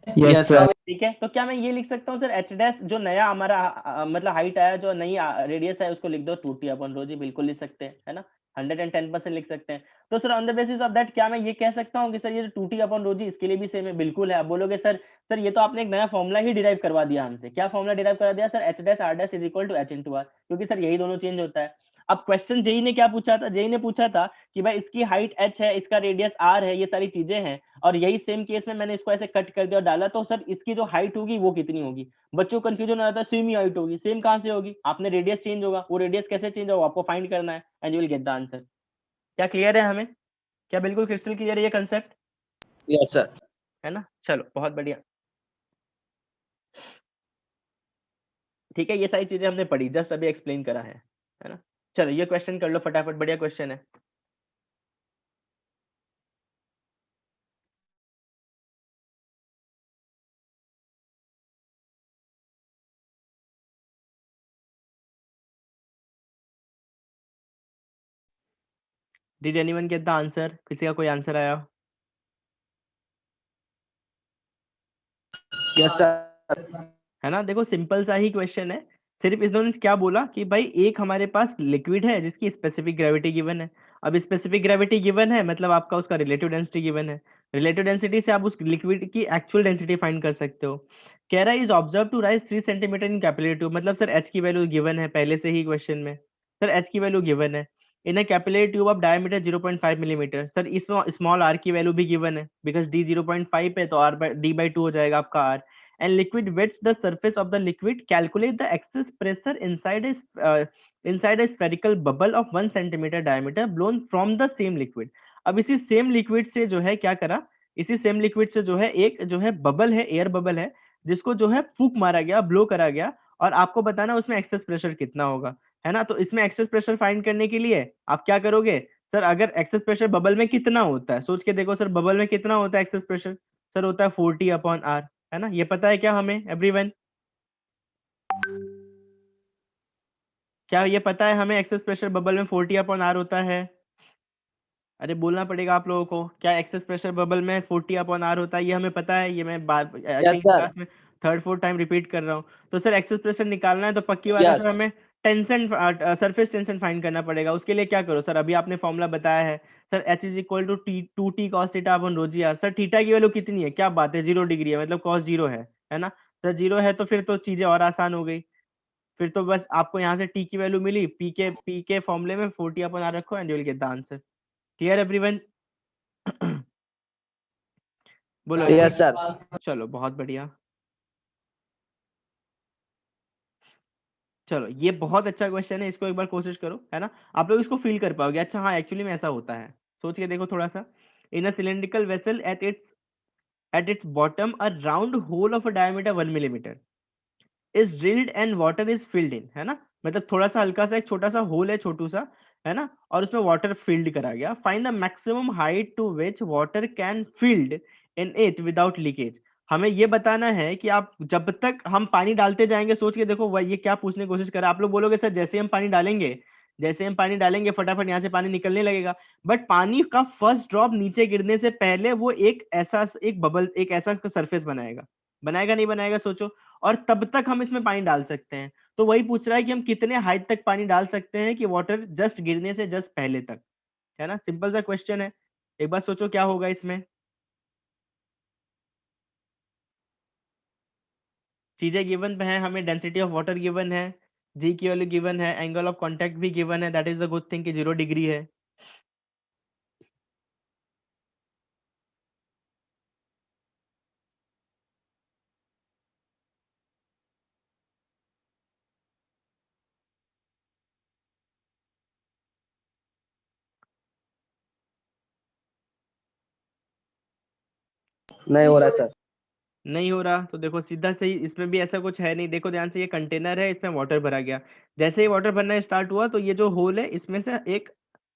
Yes, Yes, sir. sir. ठीक है, तो क्या मैं ये लिख सकता हूँ सर एच डैश जो नया हमारा मतलब हाइट आया, जो नई रेडियस है, उसको लिख दो 2t अपॉन रो जी, बिल्कुल लिख सकते हैं, है ना, 110% लिख सकते हैं। तो sir on the basis of that क्या मैं ये कह सकता हूँ कि सर ये जो 2t अपॉन रो जी इसके लिए भी सेम है? बिल्कुल है। आप बोलोगे सर सर ये तो आपने एक नया फॉर्मुला ही डिराइव करवा दिया हमसे। क्या फॉर्मुला डिराइव करा दिया sir? H dash R dash is equal to H into R, क्योंकि सर यही दोनों चेंज होता है। अब क्वेश्चन जेई ने क्या पूछा था? जेई ने पूछा था कि भाई इसकी हाइट h है, इसका रेडियस r है, ये सारी चीजें हैं, और यही सेम केस में मैंने इसको ऐसे कट कर दिया और डाला, तो सर इसकी जो हाइट होगी वो कितनी होगी? बच्चों को कंफ्यूजन हो जाता है, सेम ही हाइट होगी। सेम कहां से होगी? आपने रेडियस चेंज होगा, वो रेडियस कैसे चेंज होगा आपको फाइंड करना है, and you will get the answer. क्या क्लियर है हमें? क्या बिल्कुल क्रिस्टल क्लियर है ये कंसेप्ट? Yes sir. है ना, चलो बहुत बढ़िया। ठीक है, ये सारी चीजें हमने पढ़ी, जस्ट अभी एक्सप्लेन करा है ना। चलो ये क्वेश्चन कर लो फटाफट, बढ़िया क्वेश्चन है। Did anyone get the answer? किसी का कोई आंसर आया? Yes sir. है ना, देखो सिंपल सा ही क्वेश्चन है। सिर्फ इन्होंने क्या बोला कि भाई एक हमारे पास लिक्विड है जिसकी स्पेसिफिक ग्रेविटी गिवन है। अब स्पेसिफिक ग्रेविटी गिवन है मतलब आपका उसका रिलेटिव डेंसिटी गिवन है। रिलेटिव डेंसिटी से आप उस लिक्विड की एक्चुअल डेंसिटी फाइंड कर सकते हो। कह रहा है is observe to rise 3 centimetre in capillary tube, मतलब सर एच की वैल्यू गिवन है पहले से ही क्वेश्चन में। सर एच की वैल्यू गिवन है in a capillary tube of diameter 0.5 millimetre. Sir इसमें स्मॉल आर की वैल्यू भी गिवन है, बिकॉज डी 0.5 है तो आर बाई डी बाई 2 हो जाएगा आपका are. And liquid wets the surface of the liquid, calculate the excess pressure inside a spherical bubble of 1 centimeter diameter blown from the same liquid। अब इसी same liquid से जो है क्या करा, इसी सेम लिक्विड से जो है एक जो है बबल है, एयर बबल है, जिसको जो है फूक मारा गया, ब्लो करा गया, और आपको बताना उसमें एक्सेस प्रेशर कितना होगा। है ना, तो इसमें एक्सेस प्रेशर फाइंड करने के लिए आप क्या करोगे? सर अगर एक्सेस प्रेशर बबल में कितना होता है, सोच के देखो सर, बबल में कितना होता है एक्सेस प्रेशर? सर होता है 40 अपॉन आर। है ना, ये पता है क्या हमें एवरीवन? क्या ये पता है हमें एक्सेस प्रेशर बबल में 40 अपॉन आर होता है? अरे बोलना पड़ेगा आप लोगों को, क्या एक्सेस प्रेशर बबल में 40 अपॉन आर होता है? ये हमें पता है, ये मैं बार आई यस थिंक सर। क्लास में थर्ड फोर्थ टाइम रिपीट कर रहा हूँ। तो सर एक्सेस प्रेशर निकालना है तो पक्की बात है यस। सर, हमें टेंशन सरफेस टेंशन फाइंड करना पड़ेगा। उसके लिए क्या करो सर, अभी आपने फॉर्मूला बताया है sir, H is equal to T 2t cos theta upon rho ji R. Sir theta की वैल्यू कितनी है? क्या बात है, 0 डिग्री है, मतलब कॉस जीरो है ना। सर जीरो है तो फिर तो चीजें और आसान हो गई। फिर तो बस आपको यहाँ से टी की वैल्यू मिली, पी के फॉर्मूले में 40 अपन आ रखो, and you will get the answer. Clear everyone? बोलो इसको। Yes sir. चलो बहुत बढ़िया। चलो ये बहुत अच्छा क्वेश्चन है, इसको एक बार कोशिश करो, है ना, आप लोग इसको फील कर पाओगे। अच्छा हाँ, एक्चुअली में ऐसा होता है, सोच के देखो थोड़ा सा। In a cylindrical vessel at its bottom a round hole of a diameter 1 millimetre is drilled and water is filled in. है ना, मतलब थोड़ा सा हल्का सा एक छोटा सा होल है, छोटू सा, है ना, और उसमें वाटर फिल्ड करा गया। Find the maximum height to which water can filled in it without leakage. हमें ये बताना है कि आप जब तक हम पानी डालते जाएंगे, सोच के देखो वह ये क्या पूछने की कोशिश कर रहा है। आप लोग बोलोगे सर जैसे हम पानी डालेंगे, जैसे हम पानी डालेंगे फटाफट यहाँ से पानी निकलने लगेगा, बट पानी का फर्स्ट ड्रॉप नीचे गिरने से पहले वो एक बबल, एक ऐसा सरफेस बनाएगा, बनाएगा नहीं बनाएगा सोचो। और तब तक हम इसमें पानी डाल सकते हैं। तो वही पूछ रहा है कि हम कितने हाइट तक पानी डाल सकते हैं कि वाटर जस्ट गिरने से जस्ट पहले तक। है ना, सिंपल सा क्वेश्चन है, एक बार सोचो क्या होगा इसमें। चीजें गिवन है हमें, डेंसिटी ऑफ वाटर गिवन है, जी की वैल्यू गिवन है, एंगल ऑफ कांटेक्ट भी गिवन है, that is the good thing कि 0 डिग्री है। नहीं हो रहा है सर। नहीं हो रहा तो देखो सीधा सही, इसमें भी ऐसा कुछ है नहीं। देखो ध्यान से, ये कंटेनर है, इसमें वाटर भरा गया, जैसे ही वाटर भरना स्टार्ट हुआ तो ये जो होल है इसमें से एक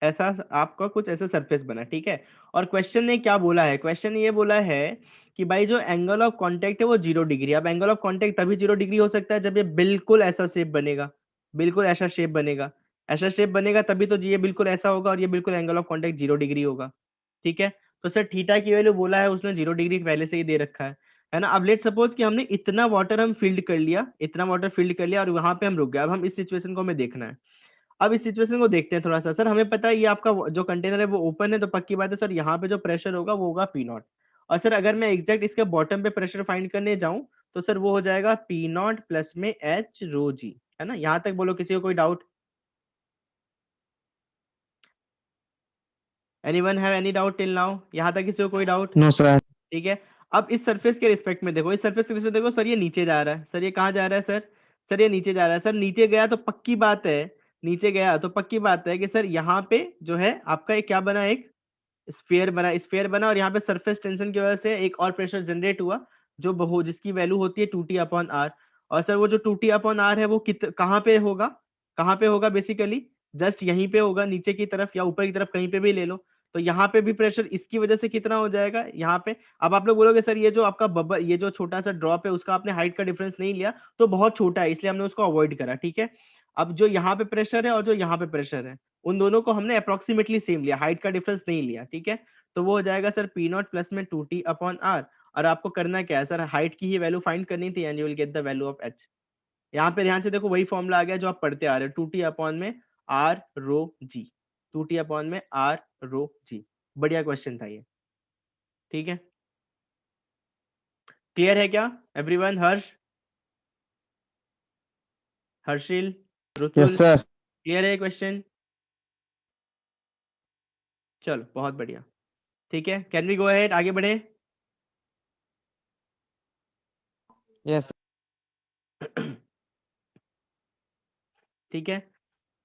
ऐसा आपका कुछ ऐसा सरफेस बना, ठीक है। और क्वेश्चन ने क्या बोला है? क्वेश्चन ने ये बोला है कि भाई जो एंगल ऑफ कांटेक्ट है वो 0 डिग्री। अब एंगल ऑफ कांटेक्ट तभी 0 डिग्री हो सकता है जब ये बिल्कुल ऐसा शेप बनेगा, बिल्कुल ऐसा शेप बनेगा, ऐसा शेप बनेगा तभी तो ये बिल्कुल ऐसा होगा, और ये बिल्कुल एंगल ऑफ कांटेक्ट 0 डिग्री होगा। ठीक है, तो सर थीटा की वैल्यू बोला है उसने 0 डिग्री पहले से ही दे रखा है। है ना। अब लेट सपोज कि हमने इतना वाटर हम फील्ड कर लिया, इतना वाटर फील्ड कर लिया और वहां पे हम रुक गए। अब हम इस सिचुएशन को हमें देखना है। अब इस सिचुएशन को देखते हैं थोड़ा सा। सर हमें पता है ये आपका जो कंटेनर है वो ओपन है, तो पक्की बात है सर यहाँ पे जो प्रेशर होगा वो होगा पी नॉट। और सर अगर मैं एग्जैक्ट इसके बॉटम पे प्रेशर फाइंड करने जाऊं तो सर वो हो जाएगा पी नॉट प्लस में एच रो जी, है ना। यहाँ तक बोलो, किसी को कोई doubt? Anyone have any doubt till now? यहाँ तक किसी को कोई डाउट? No, sir. ठीक है। अब इस सरफेस के रिस्पेक्ट में देखो, इस सरफेस के रिस्पेक्ट में देखो, सर ये नीचे जा रहा है। सर ये कहाँ जा रहा है सर? सर ये नीचे जा रहा है। सर नीचे गया तो पक्की बात है, नीचे गया तो पक्की बात है कि सर यहाँ पे जो है आपका एक क्या बना, एक स्फीयर बना, स्फीयर बना। और यहाँ पे सरफेस टेंशन की वजह से एक और प्रेशर जनरेट हुआ जो बहु जिसकी वैल्यू होती है 2T अपॉन आर। और सर वो जो 2T अपॉन आर है वो कहाँ पे होगा, कहाँ पे होगा? बेसिकली जस्ट यहीं पे होगा, नीचे की तरफ या ऊपर की तरफ कहीं पे भी ले लो। तो यहाँ पे भी प्रेशर इसकी वजह से कितना हो जाएगा यहाँ पे? अब आप लोग बोलोगे सर ये जो आपका बबल, ये जो छोटा सा ड्रॉप है उसका आपने हाइट का डिफरेंस नहीं लिया तो बहुत छोटा है, इसलिए हमने उसको अवॉइड करा। ठीक है। अब जो यहाँ पे प्रेशर है और जो यहाँ पे प्रेशर है उन दोनों को हमने अप्रोक्सीमेटली सेम लिया, हाइट का डिफरेंस नहीं लिया। ठीक है। तो वो हो जाएगा सर पी नॉट प्लस में 2T अपॉन आर। और आपको करना क्या है सर, हाइट की ही वैल्यू फाइंड करनी थी and you will get the value of H. यहाँ पे ध्यान से देखो वही फॉर्मूला आ गया जो आप पढ़ते आ रहे हो, 2T अपॉन में R rho g, 2T upon में आर रो जी। बढ़िया क्वेश्चन था ये। ठीक है, क्लियर है क्या everyone? Harsh, Harshil, Rutul, Yes, sir. Clear है क्वेश्चन? चलो बहुत बढ़िया। ठीक है, कैन वी गो अहेड, आगे बढ़े? Yes. ठीक है,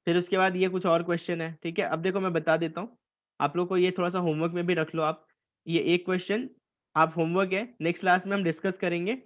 फिर उसके बाद ये कुछ और क्वेश्चन है। ठीक है, अब देखो मैं बता देता हूँ आप लोग को, ये थोड़ा सा होमवर्क में भी रख लो आप। ये एक क्वेश्चन आप होमवर्क है, नेक्स्ट क्लास में हम डिस्कस करेंगे